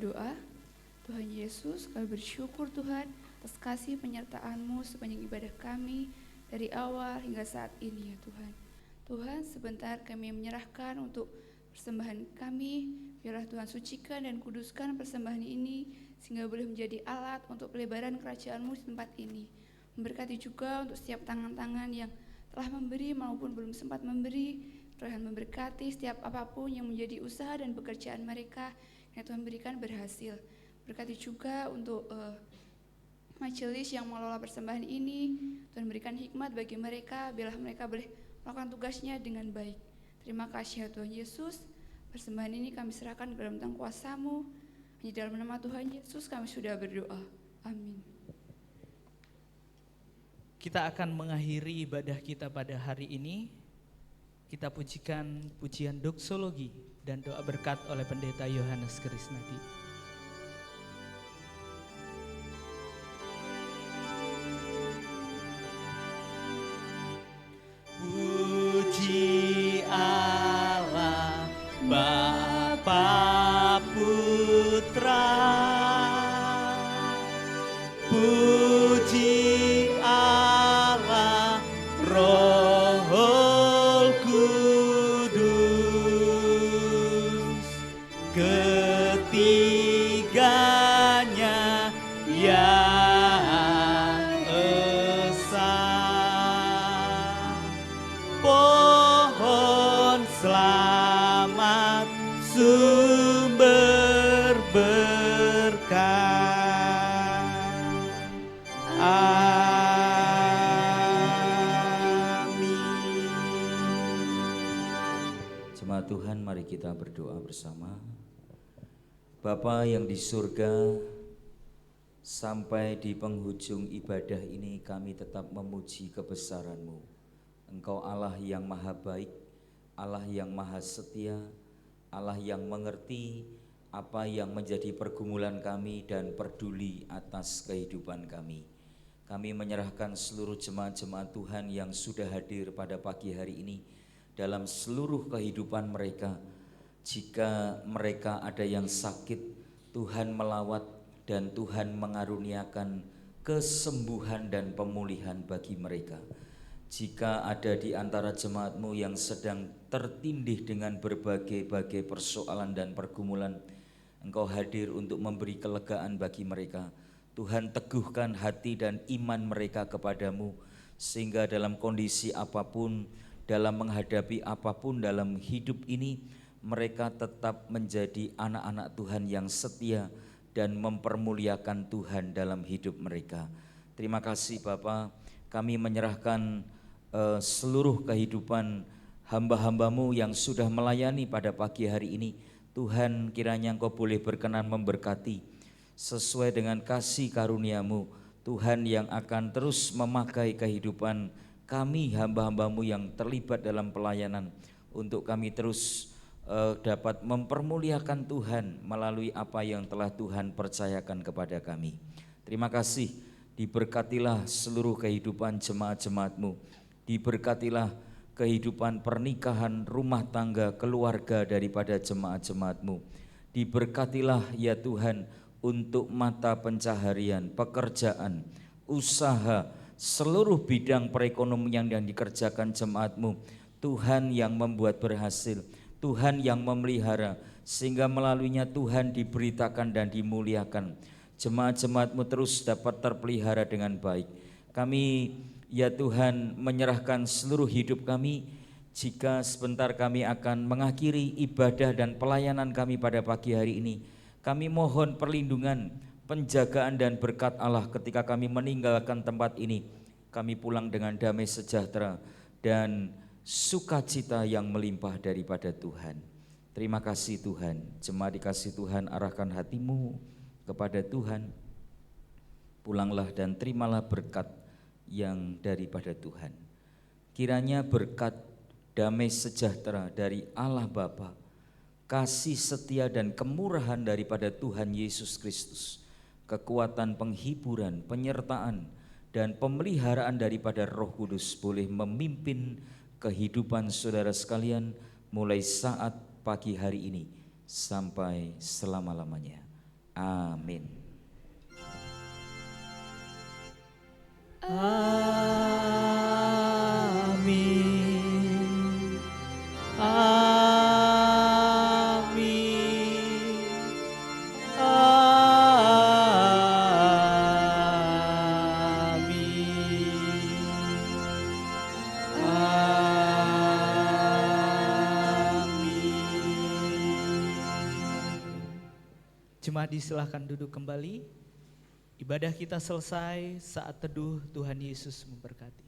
berdoa. Tuhan Yesus, kami bersyukur Tuhan atas kasih penyertaan-Mu sepanjang ibadah kami dari awal hingga saat ini ya Tuhan. Tuhan, sebentar kami menyerahkan untuk persembahan kami. Biarlah Tuhan sucikan dan kuduskan persembahan ini sehingga boleh menjadi alat untuk pelebaran kerajaan-Mu di tempat ini. Memberkati juga untuk setiap tangan-tangan yang telah memberi maupun belum sempat memberi. Tuhan memberkati setiap apapun yang menjadi usaha dan pekerjaan mereka yang Tuhan berikan berhasil. Berkati juga untuk majelis yang mengelola persembahan ini. Tuhan berikan hikmat bagi mereka, biarlah mereka boleh melakukan tugasnya dengan baik. Terima kasih ya Tuhan Yesus. Persembahan ini kami serahkan ke dalam tangan kuasa-Mu. Hanya dalam nama Tuhan Yesus kami sudah berdoa. Amin. Kita akan mengakhiri ibadah kita pada hari ini. Kita pujikan pujian doksologi dan doa berkat oleh Pendeta Yohanes Krisnadi. Puji Allah Bapa Putra, puji Allah Roh Kudus, ketiganya yang esa. Pohon selamat sumber berkah. Amin. Jemaat Tuhan, mari kita berdoa bersama. Bapa yang di surga, sampai di penghujung ibadah ini kami tetap memuji kebesaran-Mu. Engkau Allah yang maha baik, Allah yang maha setia, Allah yang mengerti apa yang menjadi pergumulan kami dan peduli atas kehidupan kami. Kami menyerahkan seluruh jemaat-jemaat Tuhan yang sudah hadir pada pagi hari ini dalam seluruh kehidupan mereka. Jika mereka ada yang sakit, Tuhan melawat dan Tuhan mengaruniakan kesembuhan dan pemulihan bagi mereka. Jika ada di antara jemaat-Mu yang sedang tertindih dengan berbagai-bagai persoalan dan pergumulan, Engkau hadir untuk memberi kelegaan bagi mereka. Tuhan, teguhkan hati dan iman mereka kepadamu, sehingga dalam kondisi apapun, dalam menghadapi apapun dalam hidup ini, mereka tetap menjadi anak-anak Tuhan yang setia dan mempermuliakan Tuhan dalam hidup mereka. Terima kasih Bapa, kami menyerahkan seluruh kehidupan hamba-hamba-Mu yang sudah melayani pada pagi hari ini. Tuhan, kiranya Engkau boleh berkenan memberkati sesuai dengan kasih karunia-Mu. Tuhan yang akan terus memakai kehidupan kami hamba-hamba-Mu yang terlibat dalam pelayanan, untuk kami terus dapat mempermuliakan Tuhan melalui apa yang telah Tuhan percayakan kepada kami. Terima kasih, diberkatilah seluruh kehidupan jemaat-jemaat-Mu. Diberkatilah kehidupan pernikahan, rumah tangga, keluarga daripada jemaat-jemaat-Mu. Diberkatilah ya Tuhan untuk mata pencaharian, pekerjaan, usaha, seluruh bidang perekonomian yang dikerjakan jemaat-Mu. Tuhan yang membuat berhasil, Tuhan yang memelihara, sehingga melaluinya Tuhan diberitakan dan dimuliakan. Jemaat-jemaat-Mu terus dapat terpelihara dengan baik. Kami ya Tuhan menyerahkan seluruh hidup kami. Jika sebentar kami akan mengakhiri ibadah dan pelayanan kami pada pagi hari ini, kami mohon perlindungan, penjagaan dan berkat Allah ketika kami meninggalkan tempat ini. Kami pulang dengan damai sejahtera dan sukacita yang melimpah daripada Tuhan. Terima kasih Tuhan. Jemaat dikasih Tuhan, arahkan hatimu kepada Tuhan. Pulanglah dan terimalah berkat yang daripada Tuhan. Kiranya berkat damai sejahtera dari Allah Bapa, kasih setia dan kemurahan daripada Tuhan Yesus Kristus, kekuatan penghiburan, penyertaan dan pemeliharaan daripada Roh Kudus boleh memimpin kehidupan saudara sekalian mulai saat pagi hari ini sampai selama-lamanya. Amin. Amin. Amin. Jemaat disilahkan duduk kembali. Ibadah kita selesai, saat teduh Tuhan Yesus memberkati.